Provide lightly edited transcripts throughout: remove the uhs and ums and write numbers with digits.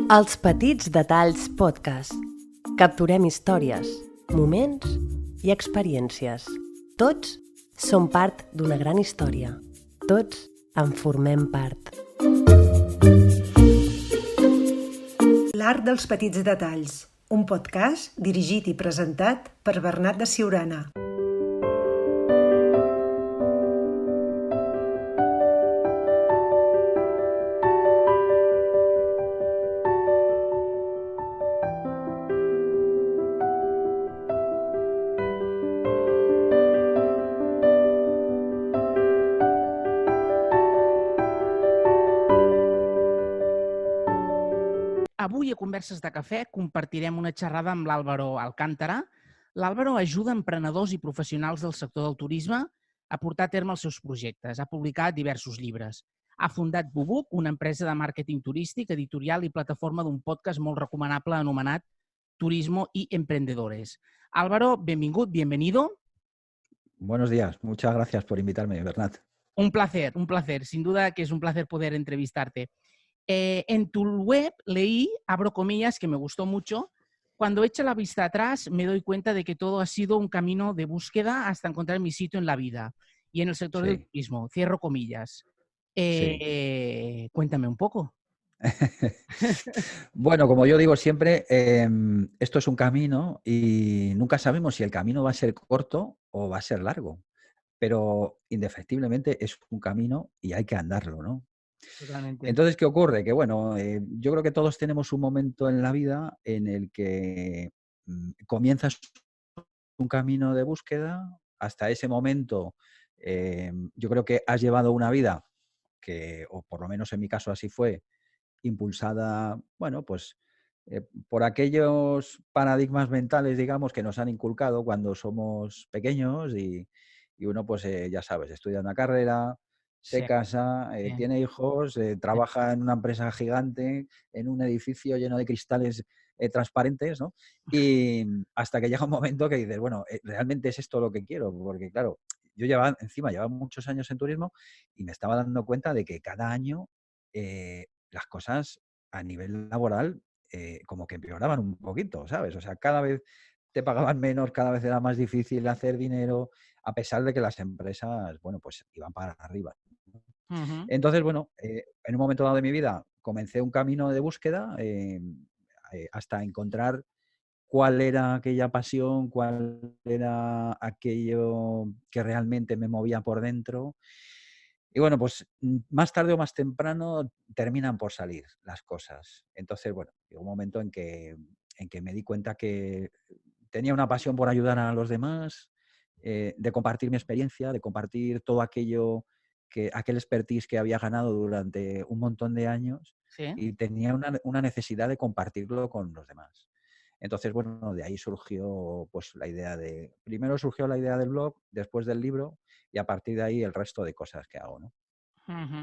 Els petits detalls podcast. Capturem històries, moments i experiències. Tots som part d'una gran història. Tots en formem part. L'art dels petits detalls, un podcast dirigit i presentat per Bernat de Siurana. Avui a Converses de Cafè compartirem una xerrada amb l'Álvaro Alcántara. L'Álvaro ajuda emprenedors i professionals del sector del turisme a portar a terme els seus projectes. Ha publicat diversos llibres. Ha fundat Bubuc, una empresa de màrqueting turístic, editorial i plataforma d'un podcast molt recomanable anomenat Turismo y Emprendedores. Álvaro, benvingut, bienvenido. Buenos días, muchas gracias por invitarme, Bernat. Un placer. Sin duda que es un placer poder entrevistarte. En tu web leí, abro comillas, que me gustó mucho. Cuando echo la vista atrás, me doy cuenta de que todo ha sido un camino de búsqueda hasta encontrar mi sitio en la vida y en el sector del turismo. Cierro comillas. Cuéntame un poco. Bueno, como yo digo siempre, esto es un camino y nunca sabemos si el camino va a ser corto o va a ser largo, pero indefectiblemente es un camino y hay que andarlo, ¿no? Totalmente. Entonces, ¿qué ocurre? Que bueno, yo creo que todos tenemos un momento en la vida en el que comienzas un camino de búsqueda. Hasta ese momento, yo creo que has llevado una vida que, o por lo menos en mi caso así fue, impulsada, bueno, pues por aquellos paradigmas mentales, digamos, que nos han inculcado cuando somos pequeños y uno, pues ya sabes, estudia una carrera, se Sí, casa, sí. tiene hijos, trabaja en una empresa gigante, en un edificio lleno de cristales transparentes, ¿no? Y hasta que llega un momento que dices, bueno, ¿realmente es esto lo que quiero? Porque claro, yo llevaba muchos años en turismo y me estaba dando cuenta de que cada año las cosas a nivel laboral como que empeoraban un poquito, ¿sabes? O sea, cada vez te pagaban menos, cada vez era más difícil hacer dinero, a pesar de que las empresas, bueno, pues iban para arriba. Ujú. Entonces, bueno, en un momento dado de mi vida comencé un camino de búsqueda hasta encontrar cuál era aquella pasión, cuál era aquello que realmente me movía por dentro. Y bueno, pues más tarde o más temprano terminan por salir las cosas. Entonces, bueno, llegó un momento en que me di cuenta que tenía una pasión por ayudar a los demás, de compartir mi experiencia, de compartir todo aquello, aquel expertise que había ganado durante un montón de años Sí. y tenía una necesidad de compartirlo con los demás. Entonces, bueno, de ahí surgió pues la idea primero surgió la idea del blog, después del libro y a partir de ahí el resto de cosas que hago, ¿no? Ujú.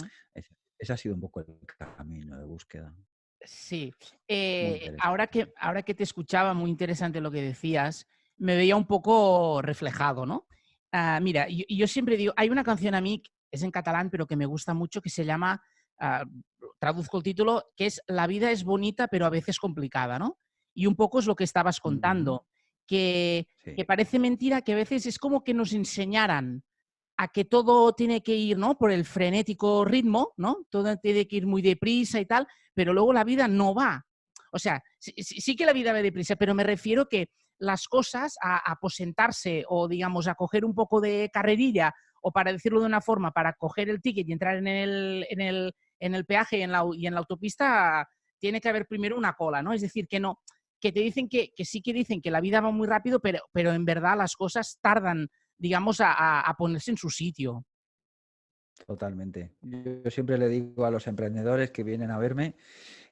Ese ha sido un poco el camino de búsqueda. Sí. Muy Ahora interesante. que te escuchaba, muy interesante lo que decías, me veía un poco reflejado, ¿no? Mira, yo siempre digo, hay una canción a mí, es en catalán, pero que me gusta mucho, que se llama, ah, traduzco el título, que es La vida es bonita, pero a veces complicada, ¿no? Y un poco es lo que estabas Ujú. contando, que Sí, parece mentira, que a veces es como que nos enseñaran a que todo tiene que ir, ¿no? Por el frenético ritmo, ¿no? Todo tiene que ir muy deprisa y tal, pero luego la vida no va. O sea, sí que la vida va deprisa, pero me refiero que las cosas a aposentarse o, digamos, a coger un poco de carrerilla o, para decirlo de una forma, para coger el ticket y entrar en el peaje y en la autopista, tiene que haber primero una cola, ¿no? Es decir, que no, que te dicen que sí que dicen que la vida va muy rápido, pero en verdad las cosas tardan, digamos, a ponerse en su sitio. totalmente. Yo siempre le digo a los emprendedores que vienen a verme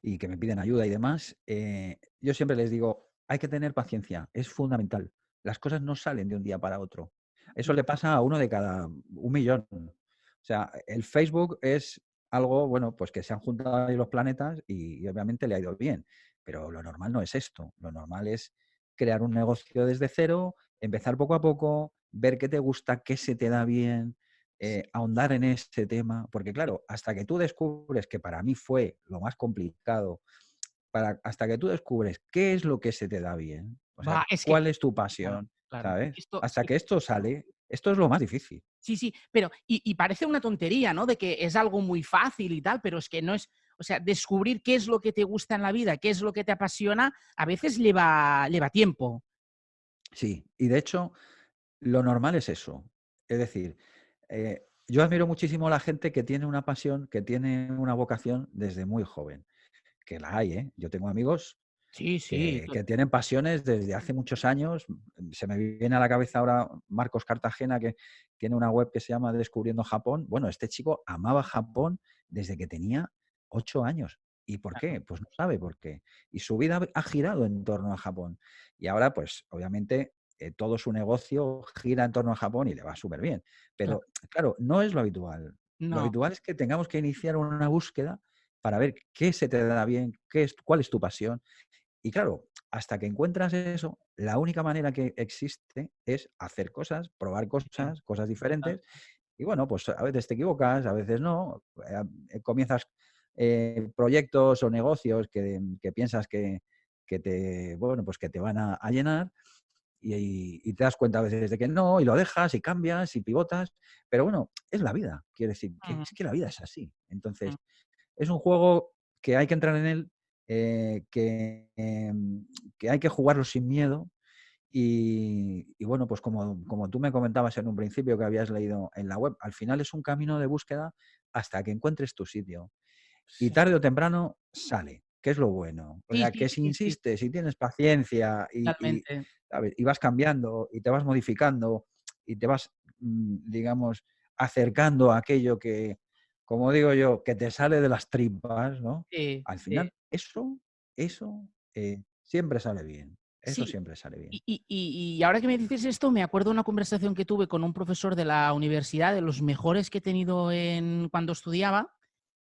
y que me piden ayuda y demás, yo siempre les digo, hay que tener paciencia, es fundamental. Las cosas no salen de un día para otro. Eso le pasa a uno de cada 1 millón. O sea, el Facebook es algo, bueno, pues que se han juntado ahí los planetas y obviamente le ha ido bien. Pero lo normal no es esto. Lo normal es crear un negocio desde cero, empezar poco a poco, ver qué te gusta, qué se te da bien, ahondar en ese tema. Porque claro, hasta que tú descubres, que para mí fue lo más complicado, hasta que tú descubres qué es lo que se te da bien, o sea, Va, es que cuál es tu claro, pasión, claro. ¿sabes? Esto Hasta sí. que esto sale, esto es lo más difícil. Sí, sí, pero y parece una tontería, ¿no? De que es algo muy fácil y tal, pero es que no es, o sea, descubrir qué es lo que te gusta en la vida, qué es lo que te apasiona, a veces lleva tiempo. Sí, y de hecho, lo normal es eso. Es decir, yo admiro muchísimo a la gente que tiene una pasión, que tiene una vocación desde muy joven, que la hay, ¿eh? Yo tengo amigos Sí, sí, que tienen pasiones desde hace muchos años. Se me viene a la cabeza ahora Marcos Cartagena, que tiene una web que se llama Descubriendo Japón. Bueno, este chico amaba Japón desde que tenía 8 años. ¿Y por qué? claro, Pues no sabe por qué. Y su vida ha girado en torno a Japón. Y ahora, pues, obviamente, todo su negocio gira en torno a Japón y le va súper bien. claro. Pero, claro, no es lo habitual. Lo No, habitual es que tengamos que iniciar una búsqueda para ver qué se te da bien, cuál es tu pasión. Y claro, hasta que encuentras eso, la única manera que existe es hacer cosas, probar sí, cosas total. diferentes. Y bueno, pues a veces te equivocas, a veces no. Comienzas proyectos o negocios que piensas bueno, pues que te van a llenar y te das cuenta a veces de que no, y lo dejas y cambias y pivotas. Pero bueno, es la vida. Quiero decir, que Ujú, es que la vida es así. ujú. Entonces, es un juego que hay que entrar en él, que hay que jugarlo sin miedo. Y bueno, pues como tú me comentabas en un principio que habías leído en la web, al final es un camino de búsqueda hasta que encuentres tu sitio. Y Sí, tarde o temprano sale, que es lo bueno. O sí, sea, sí, que si sí, sí, insistes, si tienes paciencia totalmente. ¿sabes? Y vas cambiando y te vas modificando y te vas, digamos, acercando a aquello que, como digo yo, que te sale de las tripas, ¿no? Sí, Al sí. final, eso siempre sale bien. Eso Sí, siempre sale bien. y ahora que me dices esto, me acuerdo de una conversación que tuve con un profesor de la universidad, de los mejores que he tenido cuando estudiaba,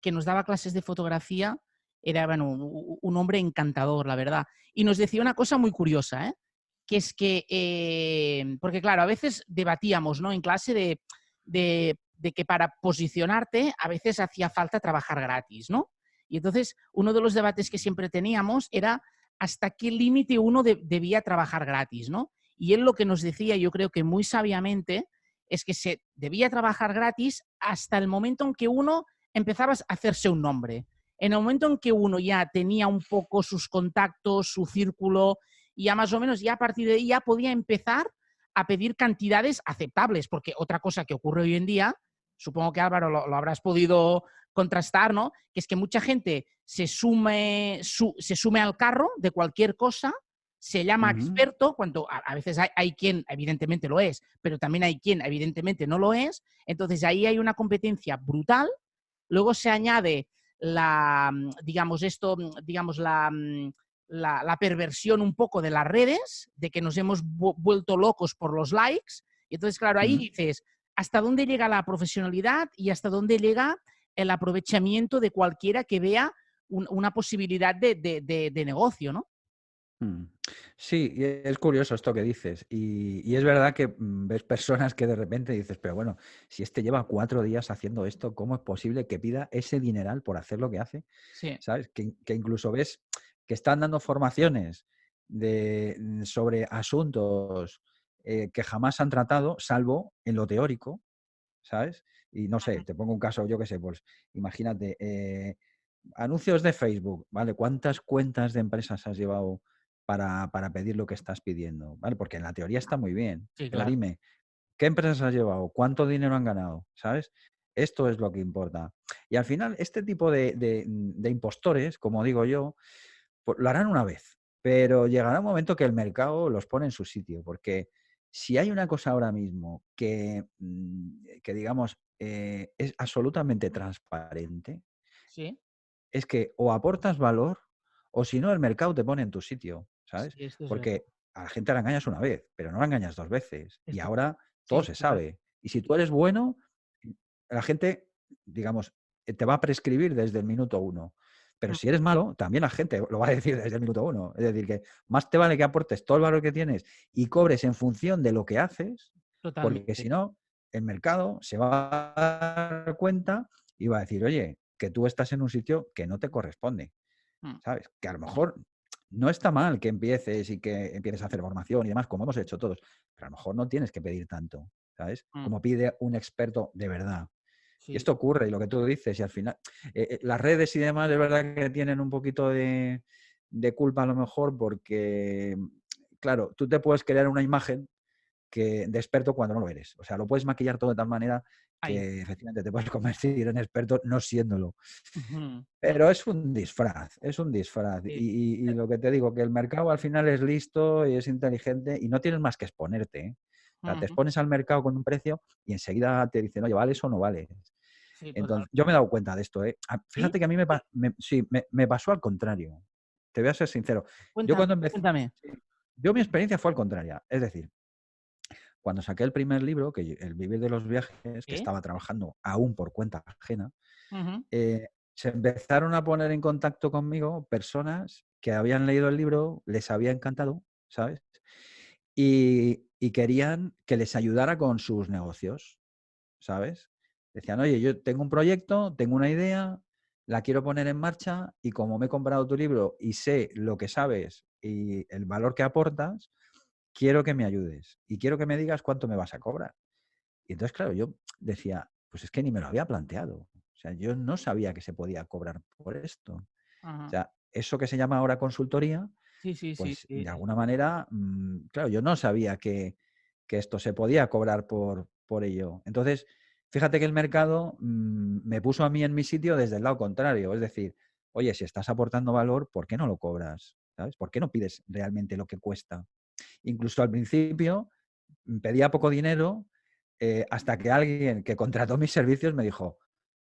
que nos daba clases de fotografía. Era, bueno, un hombre encantador, la verdad. Y nos decía una cosa muy curiosa, ¿eh? Que es que, porque claro, a veces debatíamos, ¿no? En clase de que para posicionarte a veces hacía falta trabajar gratis, ¿no? Y entonces uno de los debates que siempre teníamos era hasta qué límite uno debía trabajar gratis, ¿no? Y él lo que nos decía, yo creo que muy sabiamente, es que se debía trabajar gratis hasta el momento en que uno empezaba a hacerse un nombre. En el momento en que uno ya tenía un poco sus contactos, su círculo, y ya más o menos, ya a partir de ahí ya podía empezar a pedir cantidades aceptables, porque otra cosa que ocurre hoy en día, supongo que Álvaro lo habrás podido contrastar, ¿no? Que es que mucha gente se sume al carro de cualquier cosa, se llama Ujú, experto, cuando a veces hay quien evidentemente lo es, pero también hay quien evidentemente no lo es, entonces ahí hay una competencia brutal, luego se añade digamos esto, digamos la perversión un poco de las redes, de que nos hemos vuelto locos por los likes, y entonces claro, ahí ujú. dices, ¿hasta dónde llega la profesionalidad y hasta dónde llega el aprovechamiento de cualquiera que vea una posibilidad de negocio, ¿no? Mm. Sí, y es curioso esto que dices. Y es verdad que ves personas que de repente dices, pero bueno, si este lleva 4 días haciendo esto, ¿cómo es posible que pida ese dineral por hacer lo que hace? Sí, ¿Sabes? Que incluso ves que están dando formaciones sobre asuntos que jamás han tratado, salvo en lo teórico, ¿sabes? Y no sé, te pongo un caso, yo qué sé, pues imagínate, anuncios de Facebook, ¿vale? ¿Cuántas cuentas de empresas has llevado para pedir lo que estás pidiendo? ¿Vale? Porque en la teoría está muy bien, sí, pero claro. dime, ¿qué empresas has llevado? ¿Cuánto dinero han ganado? ¿Sabes? Esto es lo que importa. Y al final, este tipo de impostores, como digo yo, pues lo harán una vez, pero llegará un momento que el mercado los pone en su sitio, porque si hay una cosa ahora mismo que digamos, es absolutamente transparente, Sí, es que o aportas valor o si no, el mercado te pone en tu sitio, sí, ¿sabes? esto es verdad. Porque a la gente la engañas una vez, pero no la engañas 2 veces. Y Esto, ahora sí, todo esto se es verdad. sabe. Y si tú eres bueno, la gente, digamos, te va a prescribir desde el minuto uno. Pero Mm, si eres malo, también la gente lo va a decir desde el minuto uno. Es decir, que más te vale que aportes todo el valor que tienes y cobres en función de lo que haces, porque totalmente. si no, el mercado se va a dar cuenta y va a decir, oye, que tú estás en un sitio que no te corresponde. Mm, ¿sabes? Que a lo mejor no está mal que empieces y que empieces a hacer formación y demás, como hemos hecho todos, pero a lo mejor no tienes que pedir tanto, ¿sabes? mm, Como pide un experto de verdad. Y sí. esto ocurre, y lo que tú dices, y al final, las redes y demás, es verdad que tienen un poquito de culpa a lo mejor porque, claro, tú te puedes crear una imagen de experto cuando no lo eres. O sea, lo puedes maquillar todo de tal manera Ahí. que efectivamente te puedes convertir en experto no siéndolo. Ujú, Pero es un disfraz, es un disfraz. sí. Y lo que te digo, que el mercado al final es listo y es inteligente y no tienes más que exponerte, ¿eh? O sea, te Ujú, expones al mercado con un precio y enseguida te dicen, oye, ¿vale eso o no vale? sí, Entonces, yo me he totalmente. dado cuenta de esto, ¿eh? ¿Sí? Fíjate que a mí sí, me pasó al contrario. Te voy a ser sincero. Yo Cuéntame, cuando empecé, cuéntame. sí, yo mi experiencia fue al contraria. Es decir, cuando saqué el primer libro, El vivir de los viajes, que ¿Sí? estaba trabajando aún por cuenta ajena, Ujú, se empezaron a poner en contacto conmigo personas que habían leído el libro, les había encantado, ¿sabes? Y querían que les ayudara con sus negocios, ¿sabes? Decían, oye, yo tengo un proyecto, tengo una idea, la quiero poner en marcha y como me he comprado tu libro y sé lo que sabes y el valor que aportas, quiero que me ayudes y quiero que me digas cuánto me vas a cobrar. Y entonces, claro, yo decía, pues es que ni me lo había planteado. O sea, yo no sabía que se podía cobrar por esto. O ajá. sea, eso que se llama ahora consultoría, Sí, sí, sí, pues sí. de alguna manera, claro, yo no sabía que esto se podía cobrar por ello. Entonces, fíjate que el mercado me puso a mí en mi sitio desde el lado contrario. Es decir, oye, si estás aportando valor, ¿por qué no lo cobras? ¿Sabes? ¿Por qué no pides realmente lo que cuesta? Incluso al principio pedía poco dinero hasta que alguien que contrató mis servicios me dijo,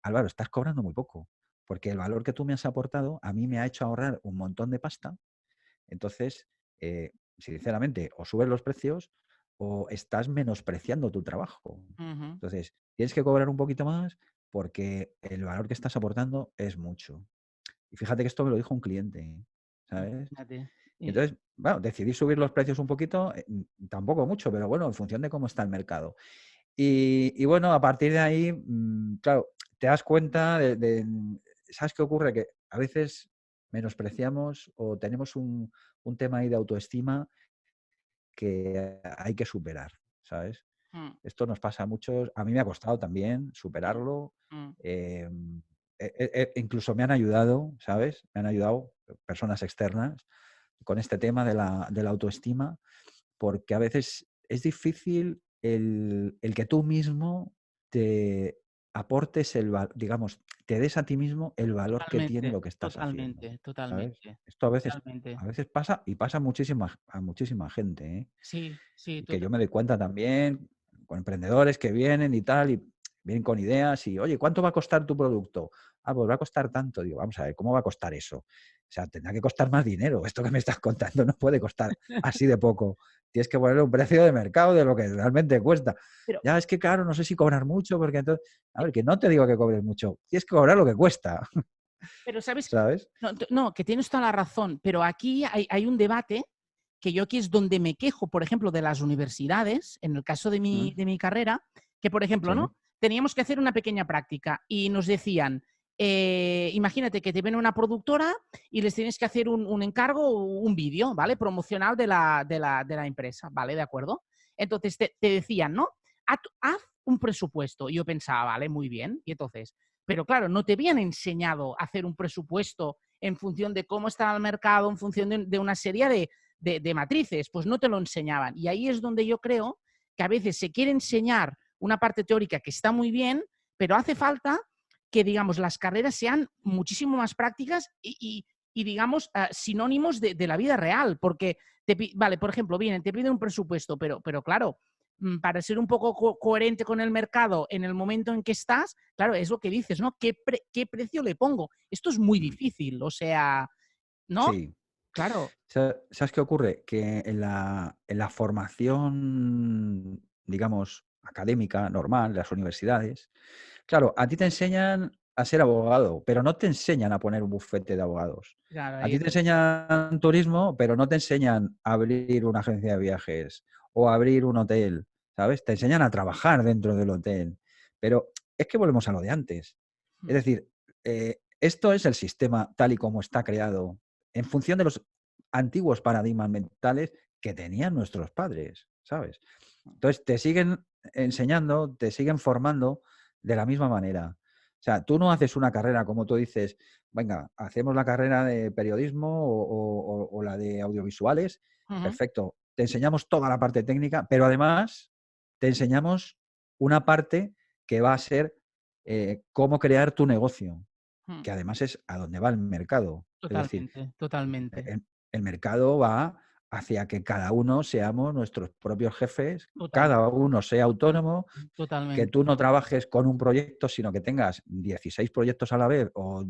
Álvaro, estás cobrando muy poco, porque el valor que tú me has aportado a mí me ha hecho ahorrar un montón de pasta. Entonces, sinceramente, o subes los precios o estás menospreciando tu trabajo. Ujú, Entonces, tienes que cobrar un poquito más porque el valor que estás aportando es mucho. Y fíjate que esto me lo dijo un cliente, ¿sabes? imagínate. Y Y- entonces, bueno, decidí subir los precios un poquito, tampoco mucho, pero bueno, en función de cómo está el mercado. Y bueno, a partir de ahí, claro, te das cuenta ¿sabes qué ocurre? Que a veces menospreciamos o tenemos un tema ahí de autoestima que hay que superar, ¿sabes? mm, Esto nos pasa a muchos, a mí me ha costado también mm, superarlo. mm, Incluso me han ayudado, ¿sabes? Me han ayudado personas externas con este tema de la autoestima, porque a veces es difícil el que tú mismo te aportes digamos, te des a ti mismo el valor que tiene totalmente, lo que estás haciendo, totalmente, ¿sabes? totalmente, Esto totalmente. a veces pasa y pasa a muchísima gente, ¿eh? Sí, sí, Que yo me doy cuenta también con emprendedores que vienen y tal, y vienen con ideas y, oye, ¿cuánto va a costar tu producto? Ah, pues va a costar tanto. Digo, vamos a ver, ¿cómo va a costar eso? O sea, tendrá que costar más dinero. Esto que me estás contando no puede costar así de poco. Tienes que ponerle un precio de mercado de lo que realmente cuesta. pero, Ya es que, claro, no sé si cobrar mucho, porque entonces, a ver, que no te digo que cobres mucho, tienes que cobrar lo que cuesta, pero ¿sabes? ¿sabes? No, no, que tienes toda la razón, pero aquí hay un debate que yo aquí es donde me quejo, por ejemplo, de las universidades, en el caso Mm, de mi carrera, que, por ejemplo, sí, ¿no? Teníamos que hacer una pequeña práctica y nos decían, imagínate que te viene una productora y les tienes que hacer un encargo, un vídeo, ¿vale? Promocional de la empresa, ¿vale? ¿De acuerdo? Entonces te decían, ¿no? Haz un presupuesto. Y yo pensaba, vale, muy bien. Y entonces, pero claro, no te habían enseñado a hacer un presupuesto en función de cómo está el mercado, en función de una serie de matrices, pues no te lo enseñaban. Y ahí es donde yo creo que a veces se quiere enseñar una parte teórica que está muy bien, pero hace falta que, digamos, las carreras sean muchísimo más prácticas y digamos, sinónimos de la vida real, porque, vale, por ejemplo, vienen, te piden un presupuesto, pero claro, para ser un poco coherente con el mercado en el momento en que estás, claro, es lo que dices, ¿no? ¿Qué precio le pongo? Esto es muy mm, difícil, o sea, ¿no? sí. Claro, ¿Sabes qué ocurre? Que en la formación, digamos, académica, normal, de las universidades, claro, a ti te enseñan a ser abogado, pero no te enseñan a poner un bufete de abogados. claro, A ahí ti es te donde... enseñan turismo, pero no te enseñan a abrir una agencia de viajes o a abrir un hotel, ¿sabes? Te enseñan a trabajar dentro del hotel. Pero es que volvemos a lo de antes. Es decir, Esto es el sistema tal y como está creado en función de los antiguos paradigmas mentales que tenían nuestros padres, ¿sabes? Entonces, te siguen enseñando, te siguen formando de la misma manera. O sea, tú no haces una carrera, como tú dices, venga, hacemos la carrera de periodismo o la de audiovisuales, Ujú, perfecto. Te enseñamos toda la parte técnica, pero además te enseñamos una parte que va a ser cómo crear tu negocio, ujú. que además es a dónde va el mercado. Es decir, Totalmente, totalmente, el mercado va hacia que cada uno seamos nuestros propios jefes, cada totalmente, uno sea autónomo, que totalmente. tú no trabajes con un proyecto, sino que tengas 16 proyectos a la vez o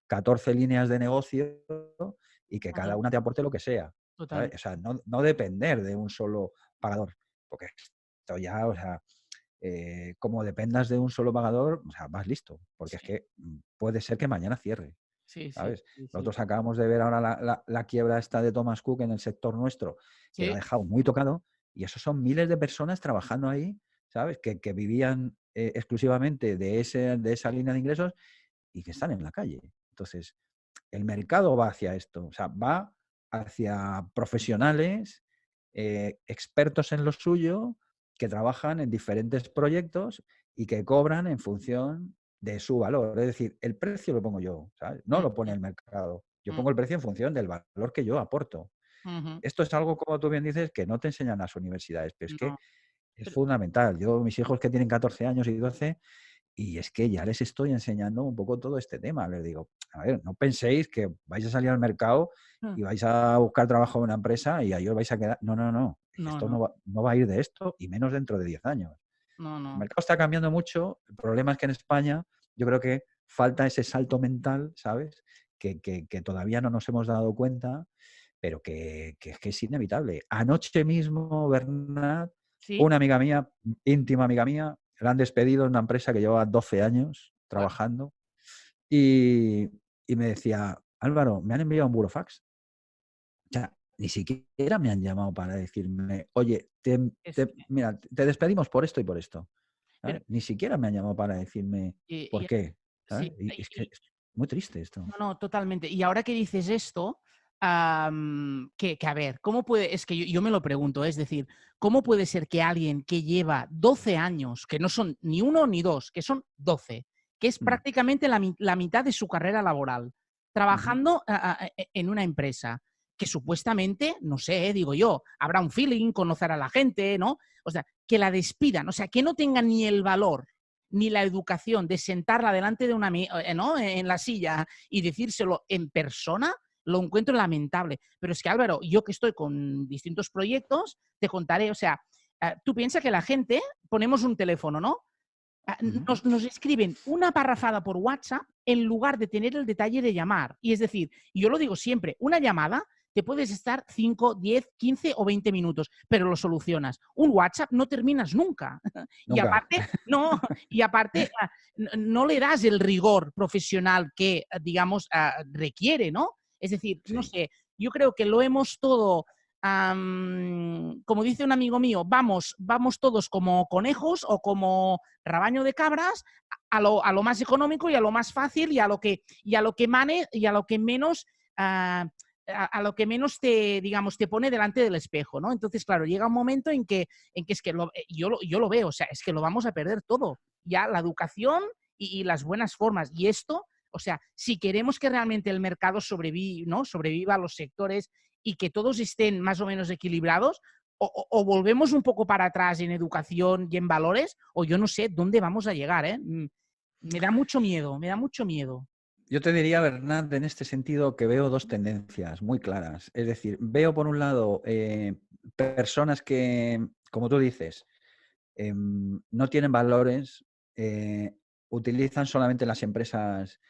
14 líneas de negocio y que cada Ujú, una te aporte lo que sea. ¿Sabes? O totalmente. sea, no depender de un solo pagador, porque esto ya, o sea, como dependas de un solo pagador, o sea, vas listo, porque es Sí, que puede ser que mañana cierre. sí, sí, ¿Sabes? sí, sí. Nosotros acabamos de ver ahora la quiebra esta de Thomas Cook en el sector nuestro, que lo ha Sí, dejado muy tocado, y esos son miles de personas trabajando ahí, ¿sabes? Que vivían exclusivamente de esa línea de ingresos y que están en la calle. Entonces, el mercado va hacia esto, o sea, va hacia profesionales, expertos en lo suyo, que trabajan en diferentes proyectos y que cobran en función de su valor. Es decir, el precio lo pongo yo, ¿sabes? No lo pone ujú, el mercado. Yo mm, pongo el precio en función del valor que yo aporto. ujú. Esto es algo, como tú bien dices, que no te enseñan las universidades, pero es que No, es pero fundamental. Yo, mis hijos que tienen 14 años y 12, y es que ya les estoy enseñando un poco todo este tema. Les digo, a ver, no penséis que vais a salir al mercado mm, y vais a buscar trabajo en una empresa y ahí os vais a quedar. No, no, no. no, Esto no, no va a ir de esto y menos dentro de 10 años. no, El no. mercado está cambiando mucho. El problema es que en España yo creo que falta ese salto mental, ¿sabes? Que todavía no nos hemos dado cuenta, pero que es inevitable. Anoche mismo, Bernat, Sí, una amiga mía, íntima amiga mía, la han despedido en una empresa que llevaba 12 años guau, trabajando y, y me decía, Álvaro, me han enviado un burofax. O sea, ni siquiera me han llamado para decirme, oye, es que mira, te despedimos por esto y por esto. pero ¿Sabes? Ni siquiera me han llamado para decirme y por qué. sí, ¿Sabes? Y es que es muy triste esto. no, no, totalmente. Y ahora que dices esto, que a ver, ¿cómo puede? Es que yo me lo pregunto, es decir, ¿cómo puede ser que alguien que lleva 12 años, que no son ni uno ni dos, que son 12, que es Mm, prácticamente la mitad de su carrera laboral, ujú. trabajando en una empresa, que supuestamente, no sé, digo yo, habrá un feeling, conocer a la gente, ¿no? O sea, que la despidan, o sea, que no tenga ni el valor ni la educación de sentarla delante de una, ¿no? En la silla y decírselo en persona, lo encuentro lamentable. Pero es que Álvaro, yo que estoy con distintos proyectos, te contaré, o sea, tú piensas que la gente, ponemos un teléfono, ¿no? Ujú. Nos escriben una parrafada por WhatsApp en lugar de tener el detalle de llamar. Y es decir, yo lo digo siempre, una llamada te puedes estar 5, 10, 15 o 20 minutos, pero lo solucionas. Un WhatsApp no terminas nunca. Y Nunca. aparte, no, y aparte no le das el rigor profesional que, digamos, requiere, ¿no? Es decir, no Sí. sé, yo creo que lo hemos todo como dice un amigo mío, vamos todos como conejos o como rabaño de cabras a lo más económico y a lo más fácil y a lo que mane y a lo que menos a lo que menos te, digamos, te pone delante del espejo, ¿no? Entonces, claro, llega un momento en que es que yo lo veo, o sea, es que lo vamos a perder todo. Ya la educación y las buenas formas. Y esto, o sea, si queremos que realmente el mercado ¿no? sobreviva a los sectores y que todos estén más o menos equilibrados, o volvemos un poco para atrás en educación y en valores, o yo no sé dónde vamos a llegar, ¿eh? Me da mucho miedo, me da mucho miedo. Yo te diría, Bernat, en este sentido que veo dos tendencias muy claras. Es decir, veo por un lado personas que, como tú dices, no tienen valores, eh, utilizan solamente las empresas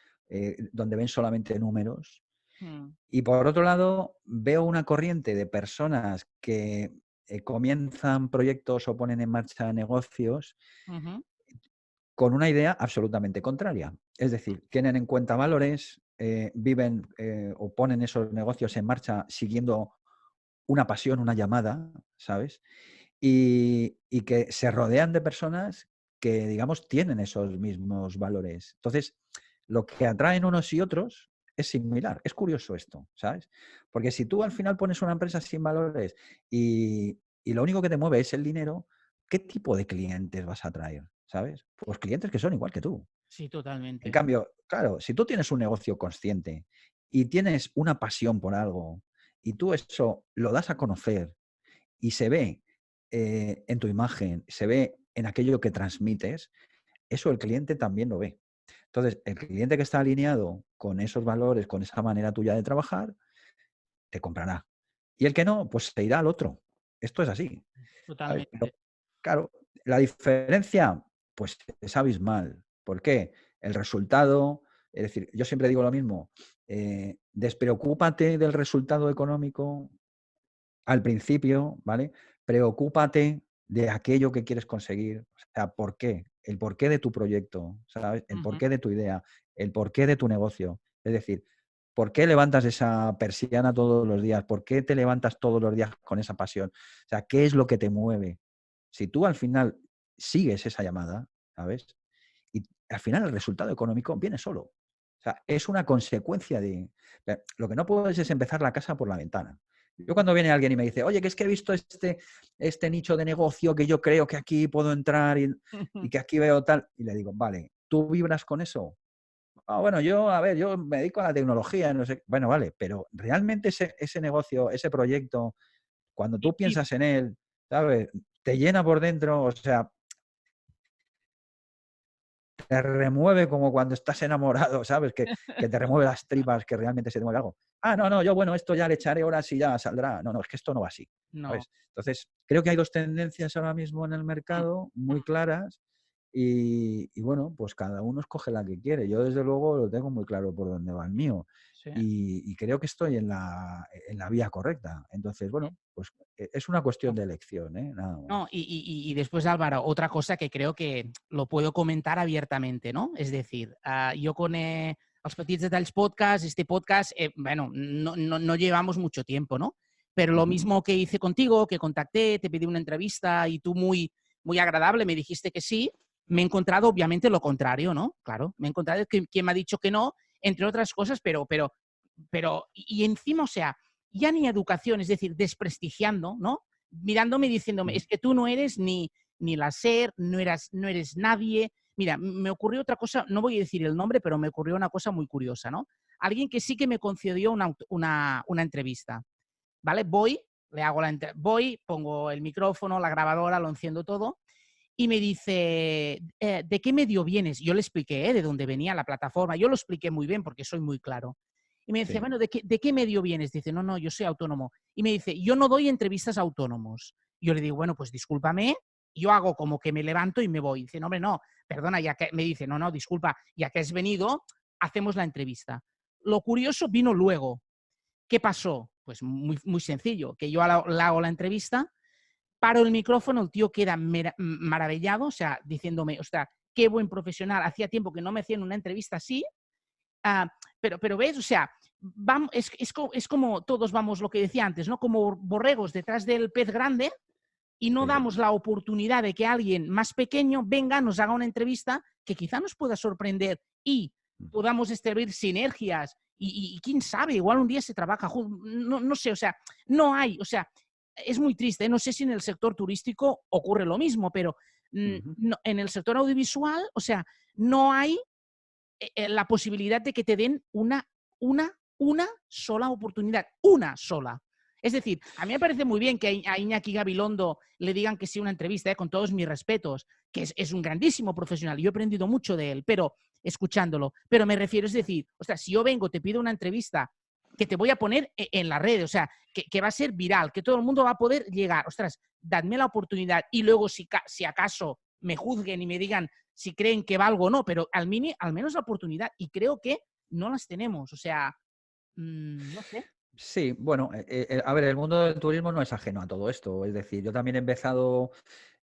donde ven solamente números. Mm, Y por otro lado, veo una corriente de personas que comienzan proyectos o ponen en marcha negocios ujú, con una idea absolutamente contraria. Es decir, tienen en cuenta valores, viven o ponen esos negocios en marcha siguiendo una pasión, una llamada, ¿sabes? Y que se rodean de personas que, digamos, tienen esos mismos valores. Entonces, lo que atraen unos y otros es similar. Es curioso esto, ¿sabes? Porque si tú al final pones una empresa sin valores y lo único que te mueve es el dinero, ¿qué tipo de clientes vas a atraer? ¿Sabes? Pues clientes que son igual que tú. Sí, En totalmente. cambio, claro, si tú tienes un negocio consciente y tienes una pasión por algo y tú eso lo das a conocer y se ve en tu imagen, se ve en aquello que transmites, eso el cliente también lo ve. Entonces, el cliente que está alineado con esos valores, con esa manera tuya de trabajar, te comprará. Y el que no, pues se irá al otro. Esto es así. ¿Sabes? Pero, Totalmente. claro, la diferencia, pues es abismal. ¿Por qué? El resultado, es decir, yo siempre digo lo mismo, despreocúpate del resultado económico al principio, ¿vale? Preocúpate de aquello que quieres conseguir. O sea, ¿por qué? El porqué de tu proyecto, ¿sabes? El Ujú. porqué de tu idea, el porqué de tu negocio. Es decir, ¿por qué levantas esa persiana todos los días? ¿Por qué te levantas todos los días con esa pasión? O sea, ¿qué es lo que te mueve? Si tú al final sigues esa llamada, ¿sabes? Y al final el resultado económico viene solo. O sea, es una consecuencia de... Lo que no puedes es empezar la casa por la ventana. Yo cuando viene alguien y me dice, oye, que es que he visto este nicho de negocio que yo creo que aquí puedo entrar y que aquí veo tal, y le digo, vale, ¿tú vibras con eso? Ah, bueno, yo, a ver, yo me dedico a la tecnología, no sé, bueno, vale, pero realmente ese negocio, ese proyecto, cuando Y, tú piensas en él, ¿sabes? Te llena por dentro, o sea, te remueve como cuando estás enamorado, ¿sabes? Que te remueve las tripas, que realmente se te mueve algo. Ah, no, no, yo, bueno, esto ya le echaré horas y ya saldrá. No, no, es que esto no va así, no. ¿sabes? Entonces, creo que hay dos tendencias ahora mismo en el Mm, mercado muy mm, claras y bueno, pues cada uno escoge la que quiere. Yo, desde luego, lo tengo muy claro por dónde va el mío sí. y creo que estoy en la vía correcta. Entonces, bueno, pues es una cuestión de elección, ¿eh? Nada No, más. y después, Álvaro, otra cosa que creo que lo puedo comentar abiertamente, ¿no? Es decir, yo con els Petits Detalls Podcast, este podcast, bueno, no llevamos mucho tiempo, ¿no? Pero lo Ujú. mismo que hice contigo, que contacté, te pedí una entrevista y tú muy agradable me dijiste que sí, me he encontrado obviamente lo contrario, ¿no? Claro, me he encontrado que me ha dicho que no, entre otras cosas, y encima, o sea, ya ni educación, es decir, desprestigiando, ¿no? Mirándome y diciéndome, Ujú. es que tú no eres ni la SER, no eres nadie. Mira, me ocurrió otra cosa, no voy a decir el nombre, pero me ocurrió una cosa muy curiosa, ¿no? Alguien que sí que me concedió una entrevista, ¿vale? Voy, pongo el micrófono, la grabadora, lo enciendo todo, y me dice, ¿de qué medio vienes? Yo le expliqué, de dónde venía la plataforma, yo lo expliqué muy bien porque soy muy claro. Y me dice, Sí. bueno, ¿de qué medio vienes? Dice, no, no, yo soy autónomo. Y me dice, yo no doy entrevistas a autónomos. Y yo le digo, bueno, pues discúlpame, yo hago como que me levanto y me voy. Dice, no, hombre, no, perdona, ya que me dice, no, no, disculpa, ya que has venido, hacemos la entrevista. Lo curioso vino luego. ¿Qué pasó? Pues muy sencillo, que yo le hago la entrevista, paro el micrófono, el tío queda maravillado, o sea, diciéndome, ostras, qué buen profesional, hacía tiempo que no me hacían una entrevista así, ah, pero ves, o sea, es como todos vamos, lo que decía antes, ¿no? Como borregos detrás del pez grande y no Sí. damos la oportunidad de que alguien más pequeño venga, nos haga una entrevista que quizá nos pueda sorprender y Ujú. podamos establecer sinergias y quién sabe, igual un día se trabaja, no sé, o sea, no hay, o sea, es muy triste, no sé si en el sector turístico ocurre lo mismo, pero Ujú. no, en el sector audiovisual, o sea, no hay la posibilidad de que te den una sola oportunidad, una sola. Es decir, a mí me parece muy bien que a Iñaki Gabilondo le digan que sí una entrevista, con todos mis respetos, que es un grandísimo profesional, yo he aprendido mucho de él, pero escuchándolo, pero me refiero, es decir, o sea, si yo vengo, te pido una entrevista que te voy a poner en la red, o sea, que va a ser viral, que todo el mundo va a poder llegar, ostras, dadme la oportunidad y luego si acaso me juzguen y me digan si creen que valgo o no, pero al menos la oportunidad y creo que no las tenemos, o sea, no sé. Sí, bueno, a ver, el mundo del turismo no es ajeno a todo esto. Es decir, yo también he empezado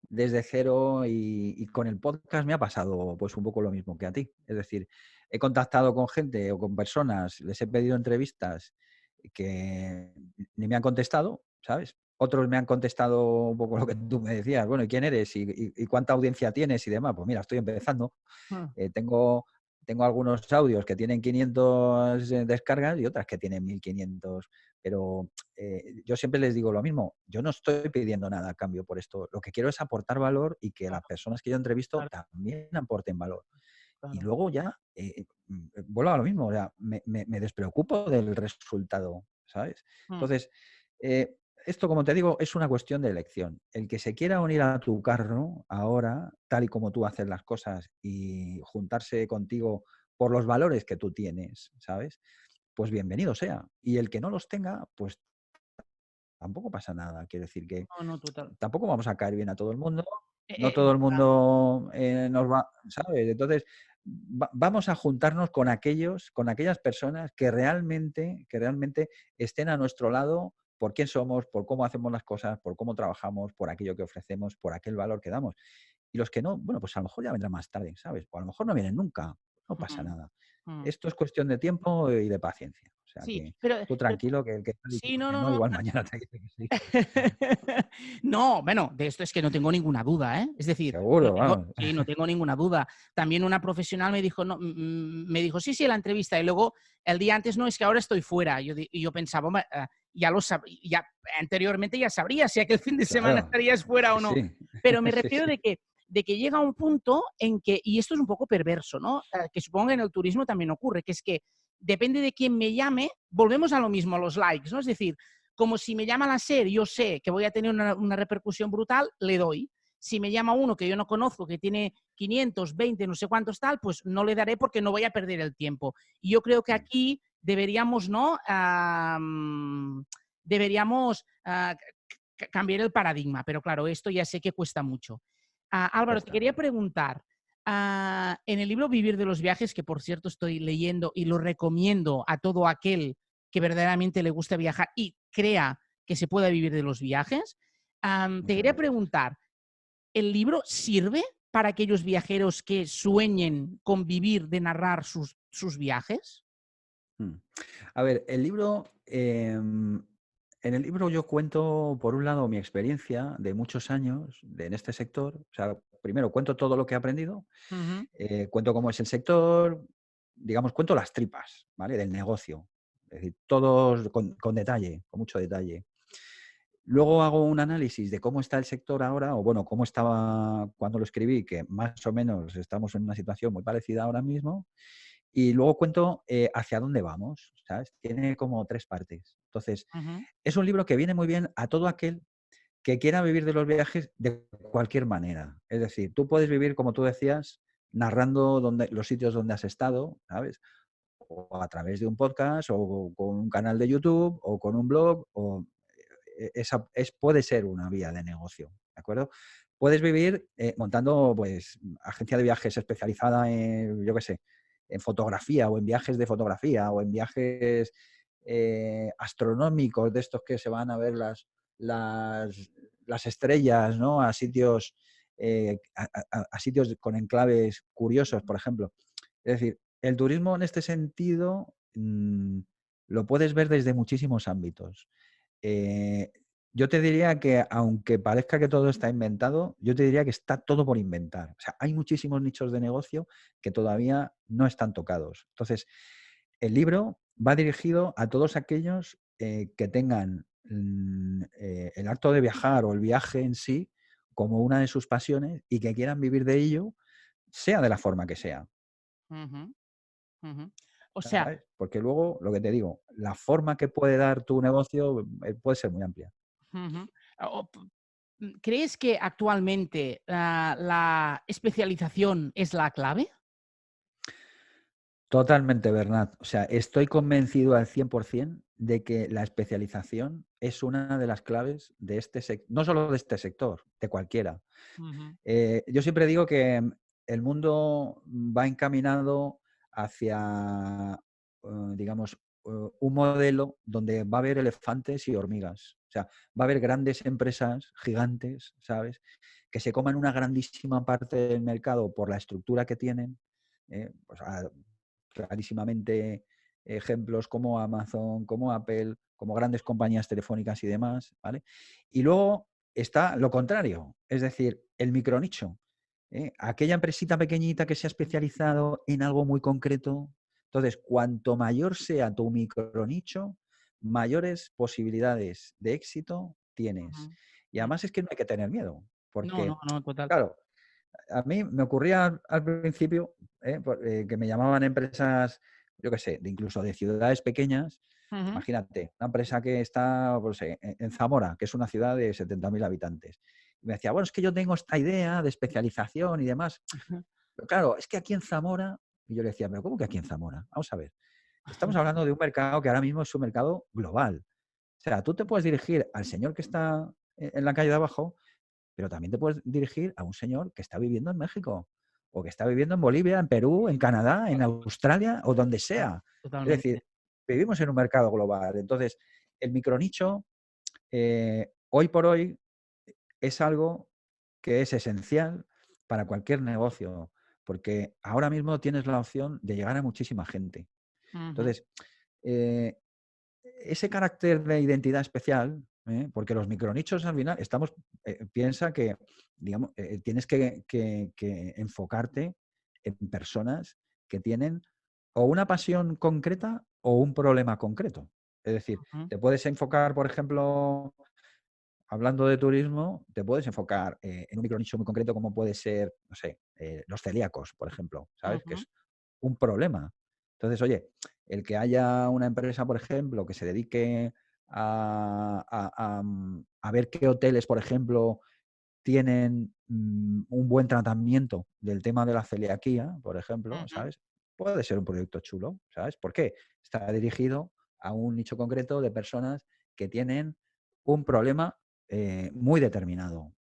desde cero y con el podcast me ha pasado pues un poco lo mismo que a ti. Es decir, he contactado con gente o con personas, les he pedido entrevistas que ni me han contestado, ¿sabes? Otros me han contestado un poco lo que tú me decías, bueno, ¿y quién eres? ¿Y cuánta audiencia tienes? Y demás. Pues mira, estoy empezando. Mm. Tengo tengo algunos audios que tienen 500 descargas y otras que tienen 1500, pero yo siempre les digo lo mismo, yo no estoy pidiendo nada a cambio por esto, lo que quiero es aportar valor y que las personas que yo entrevisto Claro, también aporten valor. Y claro. luego ya vuelvo a lo mismo, o sea, me despreocupo del resultado, ¿sabes? Mm, Entonces, esto, como te digo, es una cuestión de elección. El que se quiera unir a tu carro ahora, tal y como tú haces las cosas, y juntarse contigo por los valores que tú tienes, ¿sabes? Pues bienvenido sea. Y el que no los tenga, pues tampoco pasa nada. Quiero decir que no, no, total. tampoco vamos a caer bien a todo el mundo, no todo el ¿Verdad? mundo nos va, ¿sabes? Entonces, vamos a juntarnos con aquellas personas que realmente estén a nuestro lado por quién somos, por cómo hacemos las cosas, por cómo trabajamos, por aquello que ofrecemos, por aquel valor que damos. Y los que no, bueno, pues a lo mejor ya vendrán más tarde, ¿sabes? O a lo mejor no vienen nunca, no pasa Mm, nada. mm. Esto es cuestión de tiempo y de paciencia. O sea Sí, que pero, tú tranquilo, que el que te ha dicho sí, no, que no, no, no. igual mañana te dice que sí. No, bueno, de esto es que no tengo ninguna duda, ¿eh? Es decir, Seguro, vamos. sí, no tengo ninguna duda. También una profesional me dijo, no, me dijo, sí, sí, la entrevista. Y luego el día antes, no, es que ahora estoy fuera. Y yo pensaba, "Hombre, ya anteriormente ya sabría si aquel fin de semana Claro, estarías fuera sí, o no. sí, Pero me sí, refiero sí. de que llega un punto en que, y esto es un poco perverso, ¿no? Que supongo que en el turismo también ocurre, que es que depende de quién me llame, volvemos a lo mismo, a los likes, ¿no? Es decir, como si me llama la SER, yo sé que voy a tener una repercusión brutal, le doy. Si me llama uno que yo no conozco, que tiene 520, no sé cuántos tal, pues no le daré porque no voy a perder el tiempo. Y yo creo que Mm, aquí deberíamos, ¿no? Deberíamos cambiar el paradigma, pero claro, esto ya sé que cuesta mucho. Álvaro, te cuesta. quería preguntar, en el libro Vivir de los viajes, que por cierto estoy leyendo y lo recomiendo a todo aquel que verdaderamente le gusta viajar y crea que se pueda vivir de los viajes, te Muchas quería gracias. preguntar, ¿el libro sirve para aquellos viajeros que sueñen con vivir de narrar sus viajes? Mm. A ver, en el libro yo cuento, por un lado, mi experiencia de muchos años en este sector. O sea, primero cuento todo lo que he aprendido, Ujú, cuento cómo es el sector, digamos, cuento las tripas, ¿vale? Del negocio. Es decir, todos con detalle, con mucho detalle. Luego hago un análisis de cómo está el sector ahora, o bueno, cómo estaba cuando lo escribí, que más o menos estamos en una situación muy parecida ahora mismo. Y luego cuento hacia dónde vamos, ¿sabes? Tiene como tres partes. Entonces, ujú, es un libro que viene muy bien a todo aquel que quiera vivir de los viajes de cualquier manera. Es decir, tú puedes vivir, como tú decías, narrando los sitios donde has estado, ¿sabes? O a través de un podcast, o con un canal de YouTube, o con un blog, o puede ser una vía de negocio, ¿de acuerdo? Puedes vivir montando, pues, agencia de viajes especializada en, yo qué sé, en fotografía o en viajes de fotografía o en viajes astronómicos de estos que se van a ver las, las estrellas, ¿no? A sitios, a sitios con enclaves curiosos, por ejemplo. Es decir, el turismo en este sentido lo puedes ver desde muchísimos ámbitos. Eh, yo te diría que, aunque parezca que todo está inventado, yo te diría que está todo por inventar. O sea, hay muchísimos nichos de negocio que todavía no están tocados. Entonces, el libro va dirigido a todos aquellos que tengan el acto de viajar o el viaje en sí como una de sus pasiones y que quieran vivir de ello, sea de la forma que sea. ujú, ujú. O sea, ¿Sabes? Porque luego, lo que te digo, la forma que puede dar tu negocio puede ser muy amplia. ujú. ¿Crees que actualmente la especialización es la clave? Totalmente, Bernat. O sea, estoy convencido al 100% de que la especialización es una de las claves de este sector, no solo de este sector, de cualquiera. Ujú, Yo siempre digo que el mundo va encaminado hacia, digamos, un modelo donde va a haber elefantes y hormigas. O sea, va a haber grandes empresas gigantes, ¿sabes? Que se coman una grandísima parte del mercado por la estructura que tienen. Pues, clarísimamente ejemplos como Amazon, como Apple, como grandes compañías telefónicas y demás, ¿vale? Y luego está lo contrario, es decir, el micronicho. Aquella empresita pequeñita que se ha especializado en algo muy concreto. Entonces, cuanto mayor sea tu micronicho, mayores posibilidades de éxito tienes. Ujú, Y ujú. además es que no hay que tener miedo, No, no, porque, no, total. claro, a mí me ocurría al principio que me llamaban empresas, yo qué sé, incluso de ciudades pequeñas. Ujú, Imagínate, una empresa que está pues, en Zamora, que es una ciudad de 70.000 habitantes. Y me decía, bueno, es que yo tengo esta idea de especialización y demás. ujú, Pero claro, es que aquí en Zamora, y yo le decía, pero ¿cómo que aquí en Zamora? Vamos a ver. Estamos hablando de un mercado que ahora mismo es un mercado global. O sea, tú te puedes dirigir al señor que está en la calle de abajo, pero también te puedes dirigir a un señor que está viviendo en México, o que está viviendo en Bolivia, en Perú, en Canadá, en Australia o donde total, sea. Es totalmente. decir, vivimos en un mercado global. Entonces, el micronicho, hoy por hoy, es algo que es esencial para cualquier negocio, porque ahora mismo tienes la opción de llegar a muchísima gente. Ujú, Entonces, eh, ese carácter de identidad especial, porque los micronichos al final piensa que, digamos, tienes que enfocarte en personas que tienen o una pasión concreta o un problema concreto. Es decir, ujú, te puedes enfocar, por ejemplo, hablando de turismo, te puedes enfocar en un micronicho muy concreto como puede ser, no sé, los celíacos, por ejemplo, ¿sabes? Que ujú, es un problema. Entonces, oye, el que haya una empresa, por ejemplo, que se dedique a ver qué hoteles, por ejemplo, tienen un buen tratamiento del tema de la celiaquía, por ejemplo, ujú, ¿sabes? Puede ser un proyecto chulo, ¿sabes? ¿Por qué? Está dirigido a un nicho concreto de personas que tienen un problema muy determinado,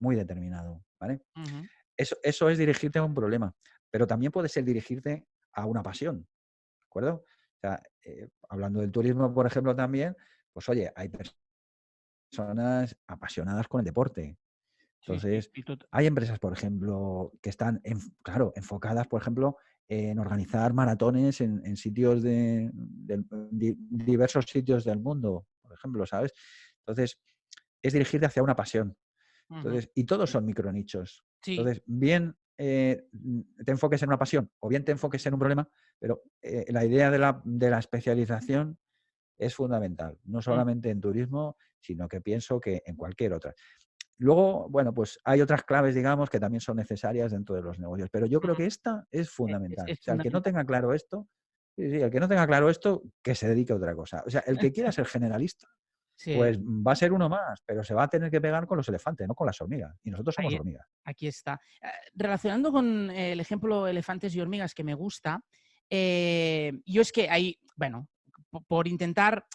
¿vale? ujú. Eso es dirigirte a un problema, pero también puede ser dirigirte a una pasión, ¿de acuerdo? O sea, hablando del turismo, por ejemplo, también, pues oye, hay personas apasionadas con el deporte. Sí, sí, Entonces, sí, hay empresas, por ejemplo, que están, claro, enfocadas, por ejemplo, en organizar maratones en sitios diversos sitios del mundo, por ejemplo, ¿sabes? Entonces, es dirigirte hacia una pasión. ujú. Entonces, y todos son micronichos. Sí, Entonces, bien te enfoques en una pasión o bien te enfoques en un problema, pero la idea de la especialización es fundamental, no mm, solamente en turismo, sino que pienso que en cualquier otra. Luego, bueno, pues hay otras claves, digamos, que también son necesarias dentro de los negocios, pero yo creo ujú. que esta es fundamental. Es O sea, el que no fundamental. tenga claro esto, sí, sí, el que no tenga claro esto, que se dedique a otra cosa. O sea, el que quiera ser generalista, Sí, pues va a ser uno más, pero se va a tener que pegar con los elefantes, no con las hormigas. Y nosotros somos ahí, hormigas. aquí está. Relacionando con el ejemplo elefantes y hormigas que me gusta, yo es que ahí, bueno, por intentar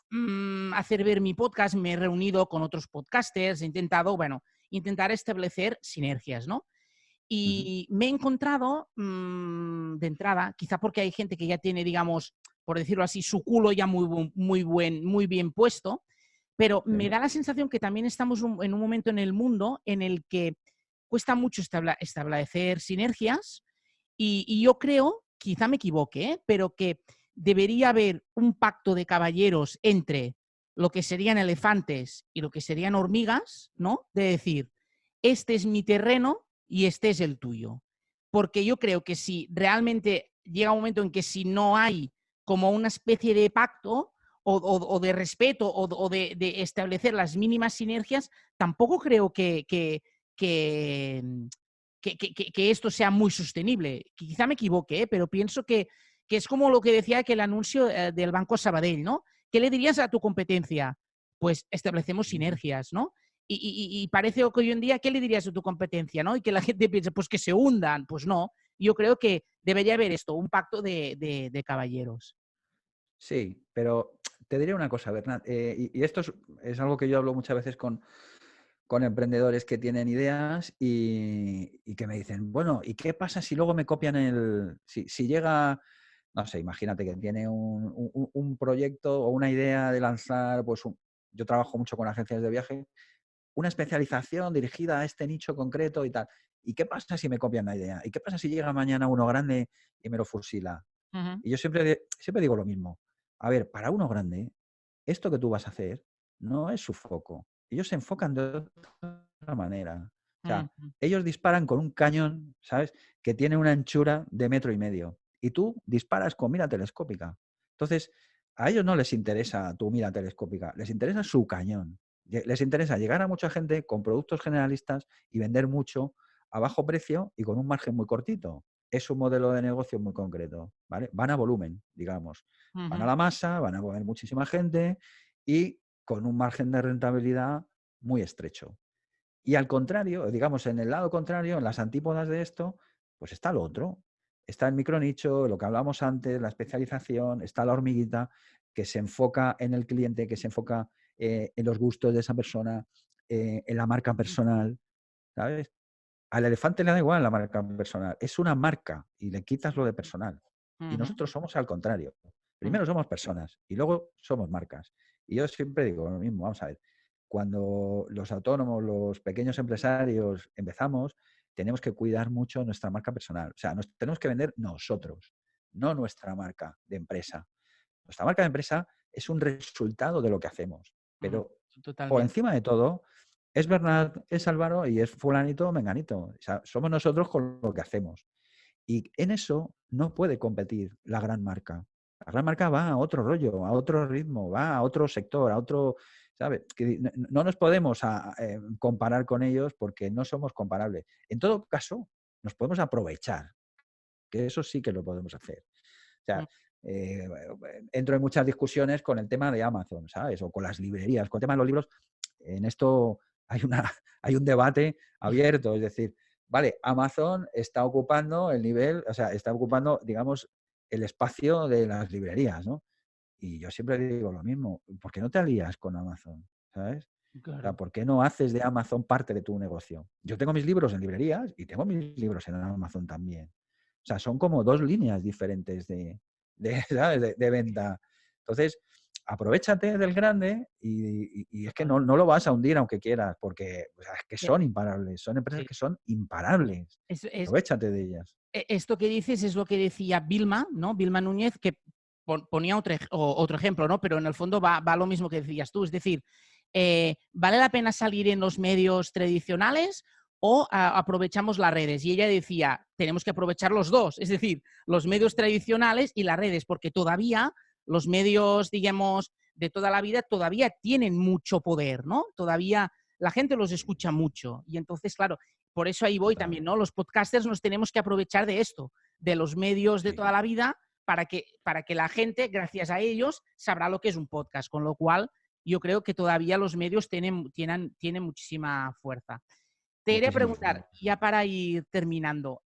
hacer ver mi podcast, me he reunido con otros podcasters, he intentado, bueno, intentar establecer sinergias, ¿no? Ujú. Y me he encontrado de entrada, quizá porque hay gente que ya tiene, digamos, por decirlo así, su culo ya muy bien puesto, pero me Sí. da la sensación que también estamos en un momento en el mundo en el que cuesta mucho establecer sinergias y yo creo, quizá me equivoque, pero que debería haber un pacto de caballeros entre lo que serían elefantes y lo que serían hormigas, ¿no? De decir, este es mi terreno y este es el tuyo. Porque yo creo que si realmente llega un momento en que si no hay como una especie de pacto o de respeto o de establecer las mínimas sinergias, tampoco creo que, que esto sea muy sostenible. Quizá me equivoque, pero pienso que es como lo que decía que el anuncio del Banco Sabadell, ¿no? ¿Qué le dirías a tu competencia? Pues establecemos Ujú. sinergias, ¿no? Y parece que hoy en día, ¿qué le dirías a tu competencia? ¿No? Y que la gente piense, pues que se hundan. Pues no. Yo creo que debería haber esto, un pacto de caballeros. Sí, pero te diré una cosa, Bernat, y esto es algo que yo hablo muchas veces con emprendedores que tienen ideas y que me dicen, bueno, ¿y qué pasa si luego me copian si llega, no sé, imagínate que tiene un proyecto o una idea de lanzar, pues yo trabajo mucho con agencias de viaje, una especialización dirigida a este nicho concreto y tal. ¿Y qué pasa si me copian la idea? ¿Y qué pasa si llega mañana uno grande y me lo fusila? Uh -huh. Y yo siempre digo lo mismo. A ver, para uno grande, esto que tú vas a hacer no es su foco. Ellos se enfocan de otra manera. sea, Ujú. ellos disparan con un cañón, ¿sabes? Que tiene una anchura de 1,5 metros. Y tú disparas con mira telescópica. Entonces, a ellos no les interesa tu mira telescópica, les interesa su cañón. Les interesa llegar a mucha gente con productos generalistas y vender mucho a bajo precio y con un margen muy cortito. Es un modelo de negocio muy concreto, ¿vale? Van a volumen, digamos. Van a Ujú. la masa, van a mover muchísima gente y con un margen de rentabilidad muy estrecho. Y al contrario, digamos, en el lado contrario, en las antípodas de esto, pues está lo otro. Está el micronicho, lo que hablamos antes, la especialización, está la hormiguita, que se enfoca en el cliente, que se enfoca en los gustos de esa persona, en la marca personal, ¿sabes? Al elefante le da igual la marca personal. Es una marca y le quitas lo de personal. Y Ujú. nosotros somos al contrario. Ujú. Primero somos personas y luego somos marcas. Y yo siempre digo lo mismo, vamos a ver, cuando los autónomos, los pequeños empresarios empezamos, tenemos que cuidar mucho nuestra marca personal. O sea, nos tenemos que vender nosotros, no nuestra marca de empresa. Nuestra marca de empresa es un resultado de lo que hacemos. Ujú. Pero por Totalmente. encima de todo, es Bernat, es Álvaro y es fulanito o menganito. O sea, somos nosotros con lo que hacemos. Y en eso no puede competir la gran marca. La gran marca va a otro rollo, a otro ritmo, va a otro sector, a otro, ¿sabes? Que no nos podemos comparar con ellos porque no somos comparables. En todo caso, nos podemos aprovechar, que eso sí que lo podemos hacer. O Mm. sea, entro en muchas discusiones con el tema de Amazon, ¿sabes? O con las librerías, con el tema de los libros. En esto hay, hay un debate abierto, es decir, vale, Amazon está ocupando el nivel, o sea, está ocupando, digamos, el espacio de las librerías, ¿no? Y yo siempre digo lo mismo, ¿por qué no te alías con Amazon? ¿Sabes? O sea, Claro. ¿por qué no haces de Amazon parte de tu negocio? Yo tengo mis libros en librerías y tengo mis libros en Amazon también. O sea, son como dos líneas diferentes ¿sabes? De venta. Entonces, aprovéchate del grande y es que Claro. no lo vas a hundir aunque quieras, porque o sea, es que Eh, son imparables, son empresas sí. que son imparables. Es, Aprovéchate de ellas. esto que dices es lo que decía Vilma, ¿no? Vilma Núñez, que ponía otro ejemplo, ¿no? Pero en el fondo va lo mismo que decías tú. Es decir, ¿vale la pena salir en los medios tradicionales o aprovechamos las redes? Y ella decía, tenemos que aprovechar los dos, es decir, los medios tradicionales y las redes, porque todavía los medios, digamos, de toda la vida todavía tienen mucho poder, ¿no? Todavía la gente los escucha mucho. Y entonces, claro, por eso ahí voy Total. también, ¿no? Los podcasters nos tenemos que aprovechar de esto, de los medios de Sí. toda la vida, para que la gente, gracias a ellos, sabrá lo que es un podcast. Con lo cual, yo creo que todavía los medios tienen muchísima fuerza. Te quería Muchísima preguntar, fuerza. ya para ir terminando,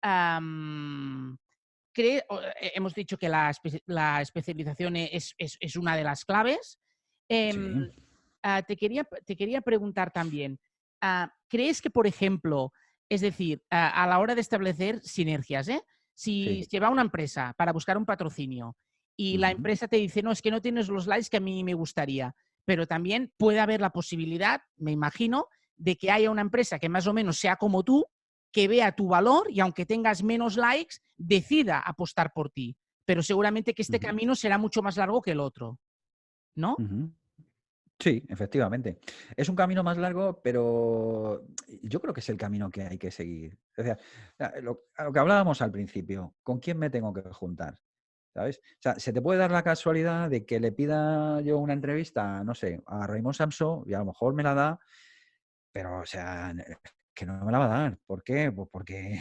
hemos dicho que la especialización es una de las claves. Em, Sí, te quería preguntar también, ¿crees que, por ejemplo, es decir, a la hora de establecer sinergias, si sí. se va a una empresa para buscar un patrocinio y la Ujú, empresa te dice, no, es que no tienes los likes que a mí me gustaría, pero también puede haber la posibilidad, me imagino, de que haya una empresa que más o menos sea como tú, que vea tu valor y aunque tengas menos likes, decida apostar por ti. Pero seguramente que este ujú, camino será mucho más largo que el otro, ¿no? ujú. Sí, efectivamente. Es un camino más largo, pero yo creo que es el camino que hay que seguir. O sea, a lo que hablábamos al principio, ¿con quién me tengo que juntar? ¿Sabes? O sea, se te puede dar la casualidad de que le pida yo una entrevista, no sé, a Raymond Samso y a lo mejor me la da, pero, o sea, que no me la va a dar. ¿Por qué? Pues porque,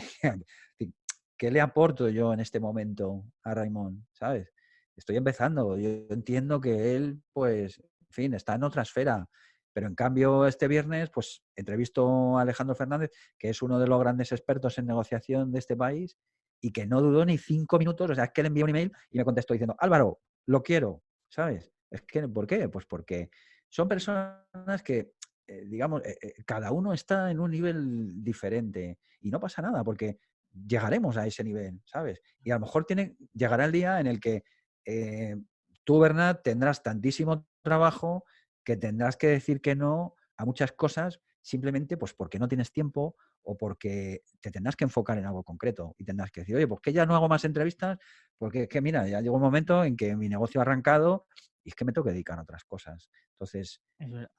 ¿qué le aporto yo en este momento a Raymond? ¿Sabes? Estoy empezando. Yo entiendo que él, pues, en fin, está en otra esfera. Pero en cambio, este viernes, pues, entrevisto a Alejandro Fernández, que es uno de los grandes expertos en negociación de este país y que no dudó ni 5 minutos. O sea, es que le envié un email y me contestó diciendo, Álvaro, lo quiero, ¿sabes? Es que, ¿por qué? Pues porque son personas que digamos, cada uno está en un nivel diferente y no pasa nada porque llegaremos a ese nivel, ¿sabes? Y a lo mejor llegará el día en el que eh, tú, Bernat, tendrás tantísimo trabajo que tendrás que decir que no a muchas cosas simplemente pues porque no tienes tiempo o porque te tendrás que enfocar en algo concreto y tendrás que decir, oye, ¿por qué ya no hago más entrevistas? Porque es que, mira, ya llegó un momento en que mi negocio ha arrancado y es que me tengo que dedicar a otras cosas. Entonces, Es verdad.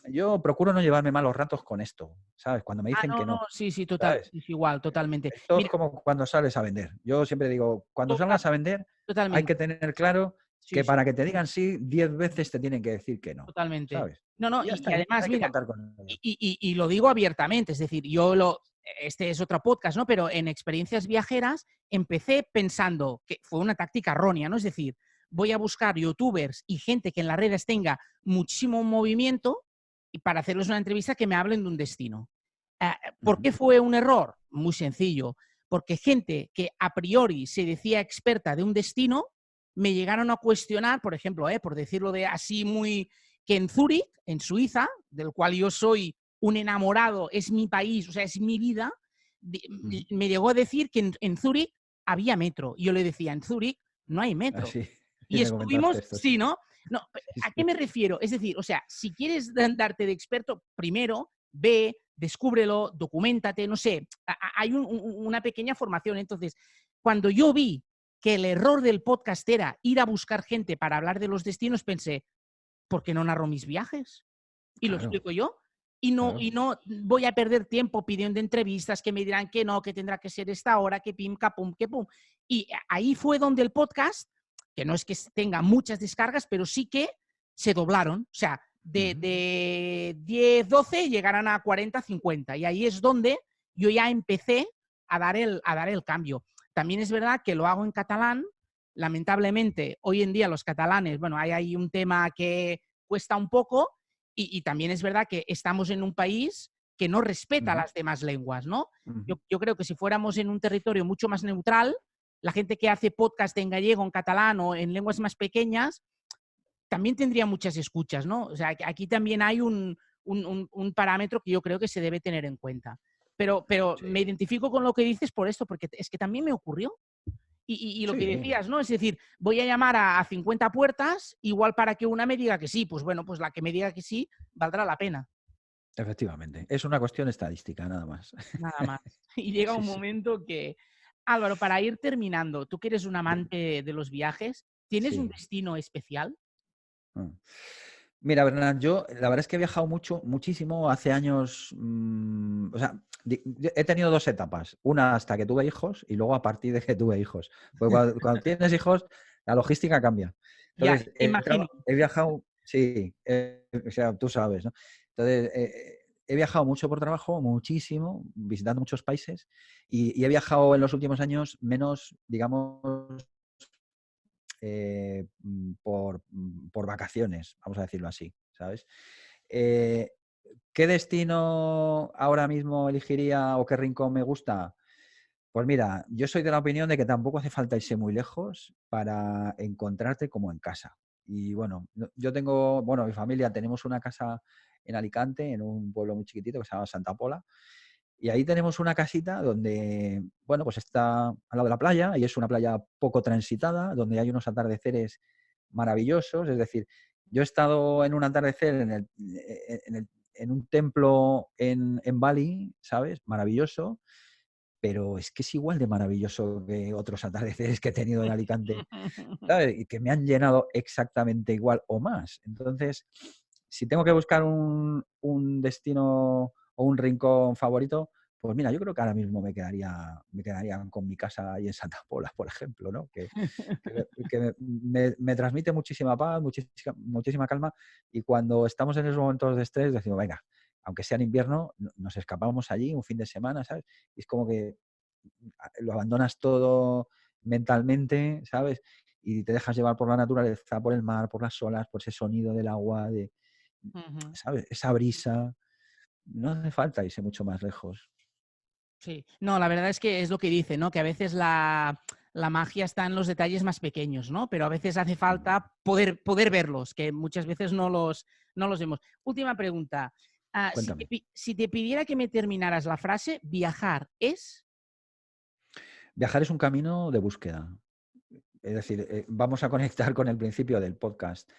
yo procuro no llevarme malos ratos con esto, ¿sabes? Cuando me dicen No, que no, no, sí, sí, total, ¿sabes? es igual, totalmente. Esto es Mira, como cuando sales a vender. Yo siempre digo, cuando total, salgas a vender, hay totalmente. que tener claro Sí, que sí, para que te digan sí, 10 veces te tienen que decir que no, totalmente. ¿sabes? No, no, Y ya y está, además, hay que mira, contar con ello. y lo digo abiertamente, es decir, este es otro podcast, ¿no? Pero en experiencias viajeras empecé pensando que fue una táctica errónea, ¿no? Es decir, voy a buscar youtubers y gente que en las redes tenga muchísimo movimiento y para hacerles una entrevista que me hablen de un destino. ¿Por Ujú. qué fue un error? Muy sencillo, porque gente que a priori se decía experta de un destino me llegaron a cuestionar, por ejemplo, por decirlo de así muy, que en Zúrich, en Suiza, del cual yo soy un enamorado, es mi país, o sea, es mi vida, Ujú. me llegó a decir que en Zúrich había metro. Y yo le decía, en Zúrich no hay Ah, metro. sí, sí Y me comentaste estuvimos, esto, sí. sí, ¿no? No, Sí, ¿a sí. qué me refiero? Es decir, o sea, si quieres darte de experto, primero ve, descúbrelo, documentate, no sé, hay una pequeña formación. Entonces, cuando yo vi que el error del podcast era ir a buscar gente para hablar de los destinos, pensé, ¿por qué no narro mis viajes? Y lo Claro, explico yo. claro. Y no voy a perder tiempo pidiendo entrevistas que me dirán que no, que tendrá que ser esta hora, que pim, capum, que pum. Y ahí fue donde el podcast, que no es que tenga muchas descargas, pero sí que se doblaron. O sea, Ujú. de 10, 12 llegarán a 40, 50. Y ahí es donde yo ya empecé a dar el cambio. También es verdad que lo hago en catalán. Lamentablemente, hoy en día los catalanes, bueno, hay ahí un tema que cuesta un poco, y también es verdad que estamos en un país que no respeta Ujú. las demás lenguas, ¿no? Ujú. Yo creo que si fuéramos en un territorio mucho más neutral, la gente que hace podcast en gallego, en catalán o en lenguas más pequeñas, también tendría muchas escuchas, ¿no? O sea, aquí también hay un parámetro que yo creo que se debe tener en cuenta. Pero Sí, me identifico con lo que dices por esto, porque es que también me ocurrió. Y lo que sí, decías, ¿no? Es decir, voy a llamar a 50 puertas, igual para que una me diga que sí, pues bueno, pues la que me diga que sí valdrá la pena, efectivamente. Es una cuestión estadística, nada más. nada más. Y llega Sí, un sí. momento que, Álvaro, para ir terminando, tú que eres un amante de los viajes, ¿tienes un Sí. destino especial? Mm. Mira, Bernard, yo la verdad es que he viajado mucho, muchísimo hace años. O sea, he tenido dos etapas. Una hasta que tuve hijos y luego a partir de que tuve hijos. Porque cuando tienes hijos, la logística cambia. Ya, Entonces, imagino. he viajado, sí, o sea, tú sabes, ¿no? Entonces, he viajado mucho por trabajo, muchísimo, visitando muchos países y he viajado en los últimos años menos, digamos, por vacaciones, vamos a decirlo así, ¿sabes? Eh, ¿Qué destino ahora mismo elegiría o qué rincón me gusta? Pues mira, yo soy de la opinión de que tampoco hace falta irse muy lejos para encontrarte como en casa. Y bueno, yo tengo, bueno, mi familia tenemos una casa en Alicante, en un pueblo muy chiquitito que se llama Santa Pola, y ahí tenemos una casita donde, bueno, pues está al lado de la playa y es una playa poco transitada, donde hay unos atardeceres maravillosos. Es decir, yo he estado en un atardecer en un templo en Bali, ¿sabes? Maravilloso, pero es que es igual de maravilloso que otros atardeceres que he tenido en Alicante, ¿sabes? Y que me han llenado exactamente igual o más. Entonces, si tengo que buscar un destino o un rincón favorito, pues mira, yo creo que ahora mismo me quedaría con mi casa ahí en Santa Pola, por ejemplo, ¿no? Que me transmite muchísima paz, muchísima calma, y cuando estamos en esos momentos de estrés decimos, venga, aunque sea en invierno, nos escapamos allí un fin de semana, ¿sabes? Y es como que lo abandonas todo mentalmente, ¿sabes? Y te dejas llevar por la naturaleza, por el mar, por las olas, por ese sonido del agua, Ujú. ¿sabes? Esa brisa. No hace falta irse mucho más lejos. Sí, no, la verdad es que es lo que dice, ¿no? Que a veces la magia está en los detalles más pequeños, ¿no? Pero a veces hace falta poder verlos, que muchas veces no los vemos. Última pregunta. Cuéntame. Si te pidiera que me terminaras la frase, viajar es... Viajar es un camino de búsqueda. Es decir, vamos a conectar con el principio del podcast.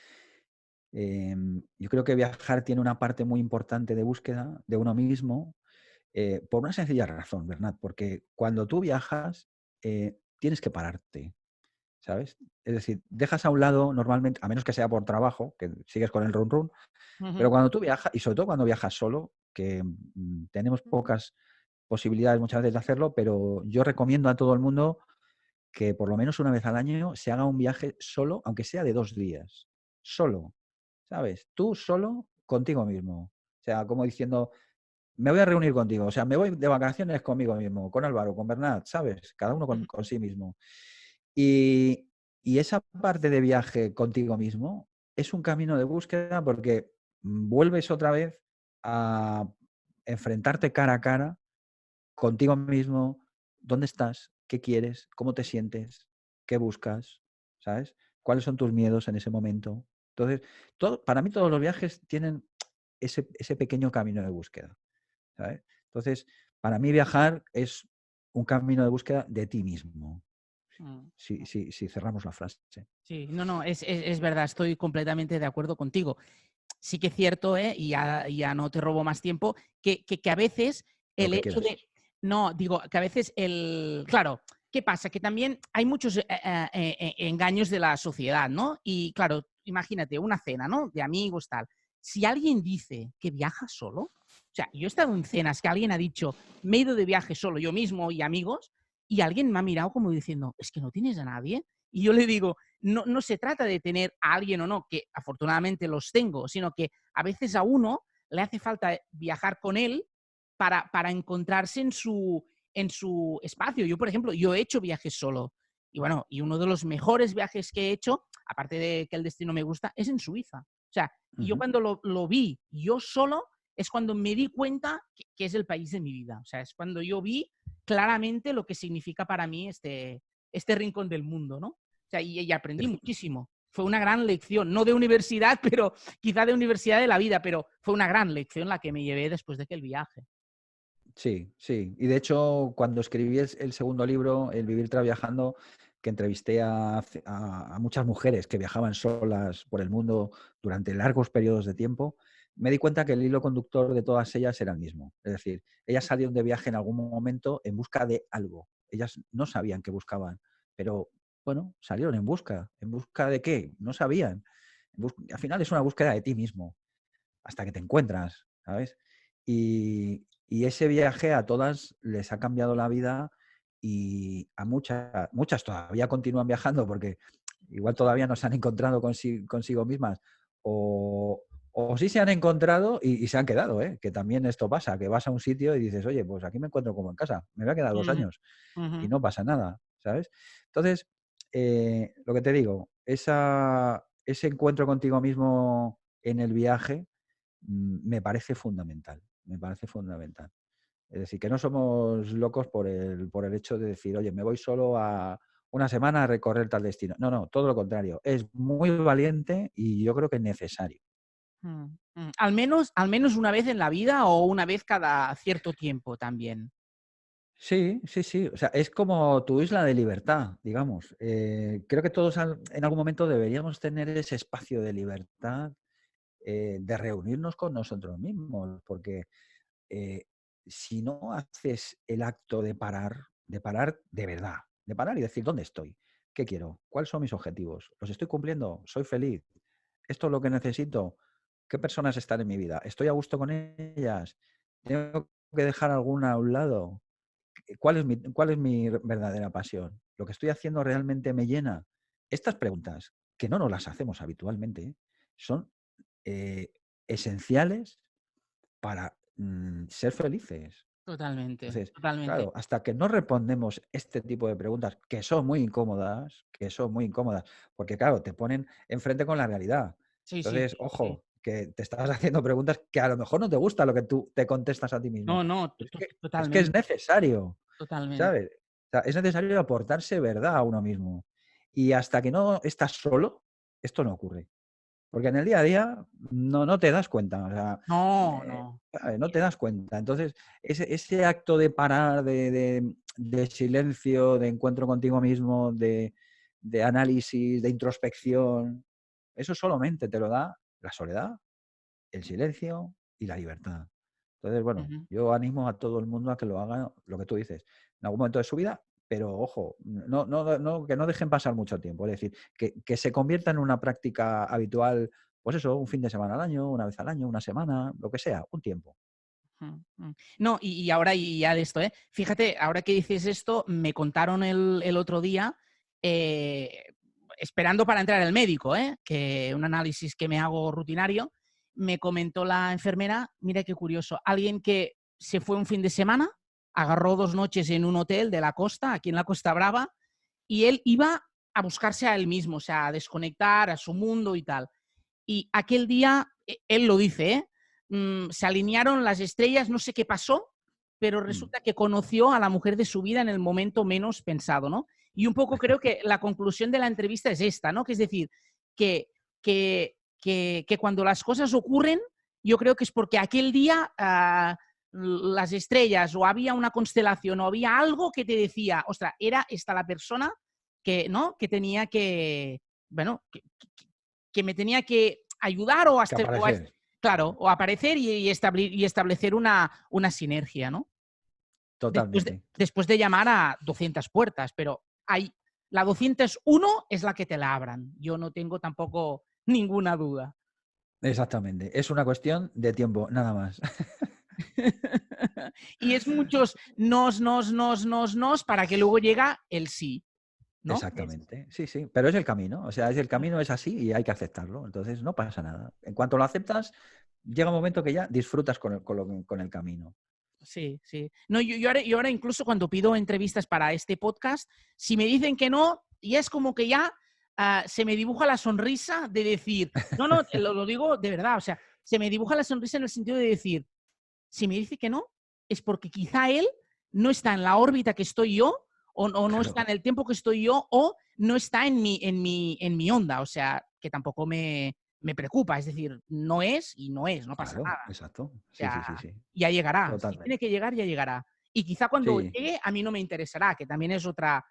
Yo creo que viajar tiene una parte muy importante de búsqueda de uno mismo, por una sencilla razón, Bernat, porque cuando tú viajas, tienes que pararte. ¿sabes? Es decir, dejas a un lado normalmente, a menos que sea por trabajo, que sigues con el run run, pero Ujú, cuando tú viajas, y sobre todo cuando viajas solo, que tenemos pocas posibilidades muchas veces de hacerlo, pero yo recomiendo a todo el mundo que por lo menos una vez al año se haga un viaje solo, aunque sea de 2 días. Solo, ¿sabes? Tú solo contigo mismo. O sea, como diciendo, me voy a reunir contigo. O sea, me voy de vacaciones conmigo mismo, con Álvaro, con Bernat, ¿sabes? Cada uno ujú. con sí mismo. Y, y esa parte de viaje contigo mismo es un camino de búsqueda porque vuelves otra vez a enfrentarte cara a cara contigo mismo, dónde estás, qué quieres, cómo te sientes, qué buscas, ¿sabes? ¿Cuáles son tus miedos en ese momento? Entonces, para mí todos los viajes tienen ese pequeño camino de búsqueda, ¿sabes? Entonces, para mí viajar es un camino de búsqueda de ti mismo, Mm. si cerramos la frase. Sí, no, no, es verdad, estoy completamente de acuerdo contigo. Sí que es cierto, y ya no te robo más tiempo, que a veces Lo el que hecho quieras. de, no, digo, que a veces claro, ¿qué pasa? Que también hay muchos engaños de la sociedad, ¿no? Y claro, imagínate una cena, ¿no? De amigos, tal. Si alguien dice que viaja solo, o sea, yo he estado en cenas que alguien ha dicho, me he ido de viaje solo, yo mismo y amigos, y alguien me ha mirado como diciendo, es que no tienes a nadie. Y yo le digo, no se trata de tener a alguien o no, que afortunadamente los tengo, sino que a veces a uno le hace falta viajar con él para encontrarse en su espacio. Yo, por ejemplo, yo he hecho viajes solo. Y bueno, y uno de los mejores viajes que he hecho, aparte de que el destino me gusta, es en Suiza. O sea, y yo Ujú. cuando lo vi yo solo, es cuando me di cuenta que es el país de mi vida. O sea, es cuando yo vi claramente lo que significa para mí este rincón del mundo, ¿no? O sea, y aprendí Ef- muchísimo. Fue una gran lección, no de universidad, pero quizá de universidad de la vida, pero fue una gran lección la que me llevé después de aquel viaje. Sí, sí. Y de hecho, cuando escribí el segundo libro, El vivir viajando, que entrevisté a muchas mujeres que viajaban solas por el mundo durante largos periodos de tiempo, me di cuenta que el hilo conductor de todas ellas era el mismo. Es decir, ellas salieron de viaje en algún momento en busca de algo. Ellas no sabían qué buscaban, pero bueno, salieron en busca. ¿En busca de qué? No sabían. Al final es una búsqueda de ti mismo hasta que te encuentras, ¿sabes? Y ese viaje a todas les ha cambiado la vida y a muchas todavía continúan viajando porque igual todavía no se han encontrado consigo mismas o sí se han encontrado y se han quedado, ¿eh? Que también esto pasa, que vas a un sitio y dices, oye, pues aquí me encuentro como en casa, me voy a quedar 2 años Uh y -huh. no pasa nada, ¿sabes? Entonces, lo que te digo, ese encuentro contigo mismo en el viaje me parece fundamental, me parece fundamental. Es decir, que no somos locos por el hecho de decir, oye, me voy solo a una semana a recorrer tal destino. No, no, todo lo contrario. Es muy valiente y yo creo que es necesario. Al menos una vez en la vida o una vez cada cierto tiempo también. Sí, sí, sí. O sea, es como tu isla de libertad, digamos. Creo que todos en algún momento deberíamos tener ese espacio de libertad, de reunirnos con nosotros mismos, porque eh, si no haces el acto de parar de verdad, de parar y decir, ¿dónde estoy? ¿Qué quiero? ¿Cuáles son mis objetivos? ¿Los estoy cumpliendo? ¿Soy feliz? ¿Esto es lo que necesito? ¿Qué personas están en mi vida? ¿Estoy a gusto con ellas? ¿Tengo que dejar alguna a un lado? Cuál es mi verdadera pasión? ¿Lo que estoy haciendo realmente me llena? Estas preguntas, que no nos las hacemos habitualmente, son eh, esenciales para ser felices. Totalmente, Entonces, totalmente. claro, hasta que no respondemos este tipo de preguntas, que son muy incómodas, porque claro, te ponen enfrente con la realidad. Sí, sí, Entonces, sí, sí. ojo, que te estás haciendo preguntas que a lo mejor no te gusta lo que tú te contestas a ti mismo. No, no, Pero es que es totalmente, necesario, totalmente. ¿sabes? O sea, es necesario aportarse verdad a uno mismo. Y hasta que no estás solo, esto no ocurre. Porque en el día a día no te das cuenta, o sea, No, no. ¿sabes? No te das cuenta. Entonces, ese acto de parar, de silencio, de encuentro contigo mismo, de análisis, de introspección, eso solamente te lo da la soledad, el silencio y la libertad. Entonces, bueno, Ujú. yo animo a todo el mundo a que lo haga, lo que tú dices, en algún momento de su vida, pero ojo, que no dejen pasar mucho tiempo. Es decir, que se convierta en una práctica habitual, pues eso, un fin de semana al año, una vez al año, una semana, lo que sea, un tiempo. No, y ahora y ya de esto, fíjate, ahora que dices esto, me contaron el otro día, esperando para entrar al médico, que un análisis que me hago rutinario, me comentó la enfermera, mira qué curioso, alguien que se fue un fin de semana, agarró 2 noches en un hotel de la costa, aquí en la Costa Brava, y él iba a buscarse a él mismo, o sea, a desconectar, a su mundo y tal. Y aquel día, él lo dice, se alinearon las estrellas, no sé qué pasó, pero resulta que conoció a la mujer de su vida en el momento menos pensado, ¿no? Y un poco creo que la conclusión de la entrevista es esta, ¿no? Que es decir, que cuando las cosas ocurren, yo creo que es porque aquel día las estrellas o había una constelación o había algo que te decía, ostras, era esta la persona que, ¿no? Que tenía que, bueno, que me tenía que ayudar Que aparecer. claro, o aparecer y establecer una sinergia, ¿no? Totalmente. Después de llamar a 200 puertas, pero la 201 es la que te la abran. Yo no tengo tampoco ninguna duda. Exactamente. Es una cuestión de tiempo, nada más. Y es muchos nos para que luego llega el sí, ¿no? Exactamente. Sí, sí. Pero es el camino. O sea, el camino es así y hay que aceptarlo. Entonces no pasa nada. En cuanto lo aceptas, llega un momento que ya disfrutas con el camino. Sí, sí. No, yo ahora incluso cuando pido entrevistas para este podcast, si me dicen que no, ya es como que ya se me dibuja la sonrisa de decir, no, lo digo de verdad, o sea, se me dibuja la sonrisa en el sentido de decir, si me dice que no, es porque quizá él no está en la órbita que estoy yo, o no Claro. está en el tiempo que estoy yo, o no está en mi onda, o sea, que tampoco me preocupa, es decir, no es y no es, no pasa Claro, nada. exacto. Sí, Ya, sí, sí, sí. ya llegará. Si Totalmente. tiene que llegar, ya llegará. Y quizá cuando Sí. llegue a mí no me interesará, que también es otra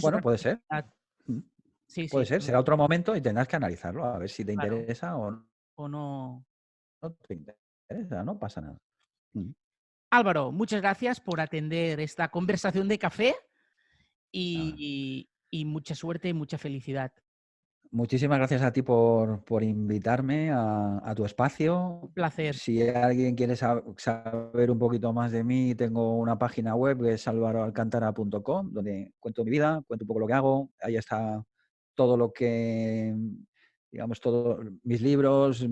Bueno, puede ser. posibilidad. Mm. Sí, Puede sí, ser. Será otro momento y tendrás que analizarlo a ver si te claro. interesa o O no. no te interesa. No pasa nada. Mm. Álvaro, muchas gracias por atender esta conversación de café Nada. y mucha suerte y mucha felicidad. Muchísimas gracias a ti por invitarme a tu espacio. Un placer. Si alguien quiere saber un poquito más de mí, tengo una página web que es alvaroalcantara.com, donde cuento mi vida, cuento un poco lo que hago. Ahí está todo lo que, digamos, todos mis libros,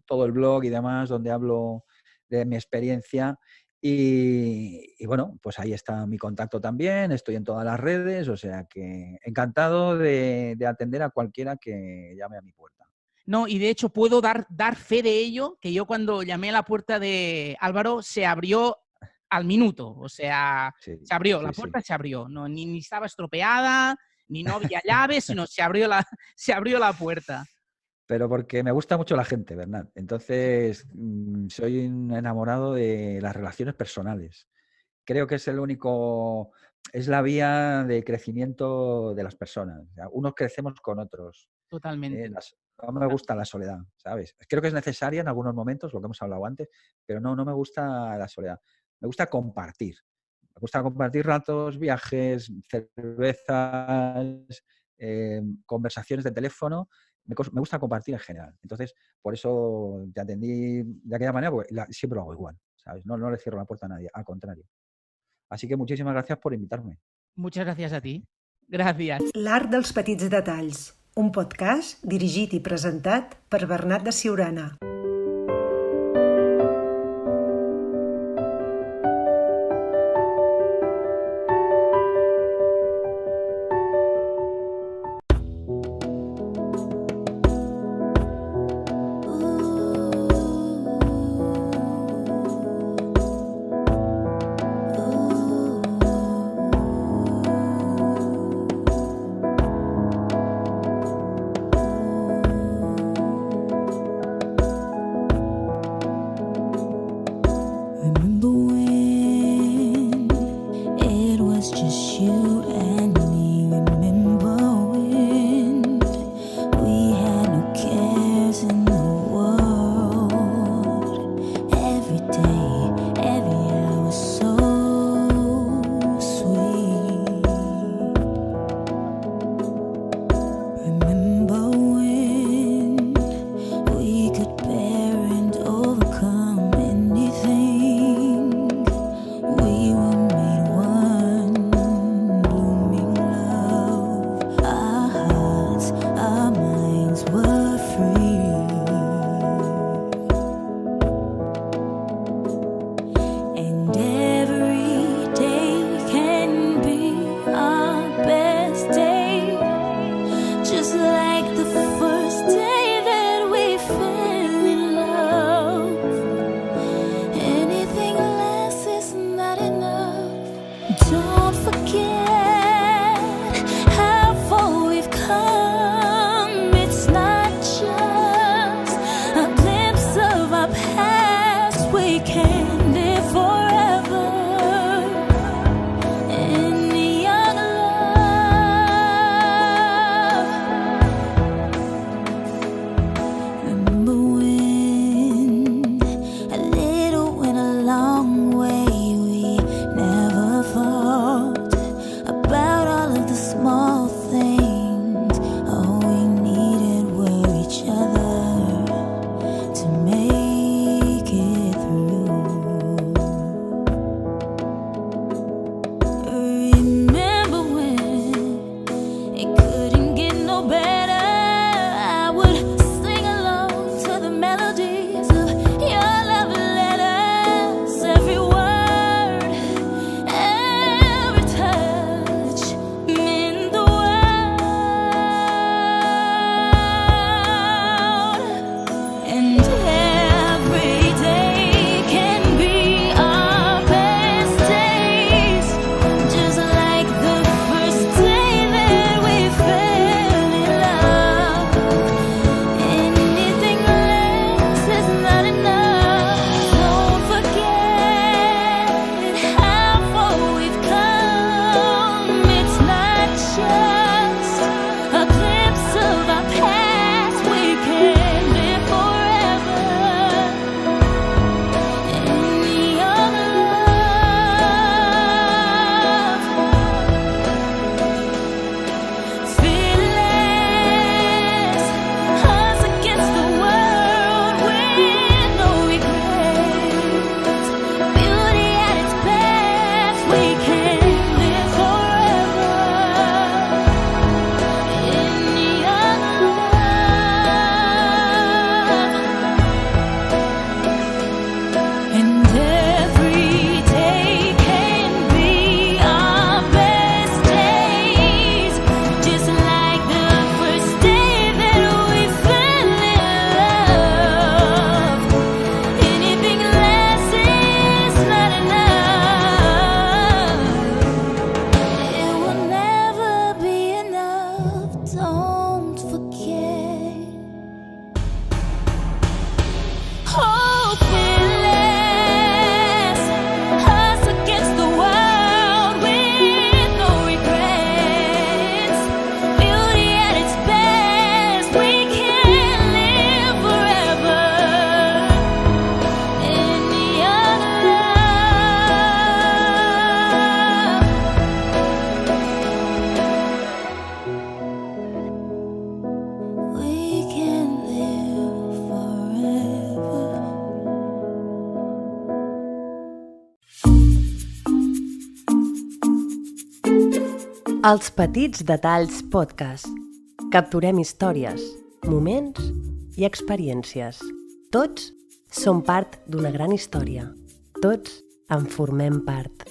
todo el blog y demás, donde hablo de mi experiencia. Y bueno, pues ahí está mi contacto también, estoy en todas las redes, o sea que encantado de atender a cualquiera que llame a mi puerta. No, y de hecho puedo dar fe de ello, que yo cuando llamé a la puerta de Álvaro se abrió al minuto, o sea, Sí, se abrió, la sí, sí. puerta se abrió, no, ni estaba estropeada, ni no había llaves, sino se abrió la puerta. Pero porque me gusta mucho la gente, Bernat. Entonces, soy un enamorado de las relaciones personales. Creo que es es la vía de crecimiento de las personas. O sea, unos crecemos con otros. Totalmente. No me gusta la soledad, ¿sabes? Creo que es necesaria en algunos momentos, lo que hemos hablado antes, pero no me gusta la soledad. Me gusta compartir. Me gusta compartir ratos, viajes, cervezas, conversaciones de teléfono. Me gusta compartir en general. Entonces, por eso te atendí de aquella manera, porque siempre lo hago igual, ¿sabes? No le cierro la puerta a nadie, al contrario. Así que muchísimas gracias por invitarme. Muchas gracias a ti. Gracias. L'art dels petits detalls, un podcast dirigit i presentat per Bernat de Siurana. Els Petits Detalls Podcast. Capturem històries, moments i experiències. Tots som part d'una gran història. Tots en formem part.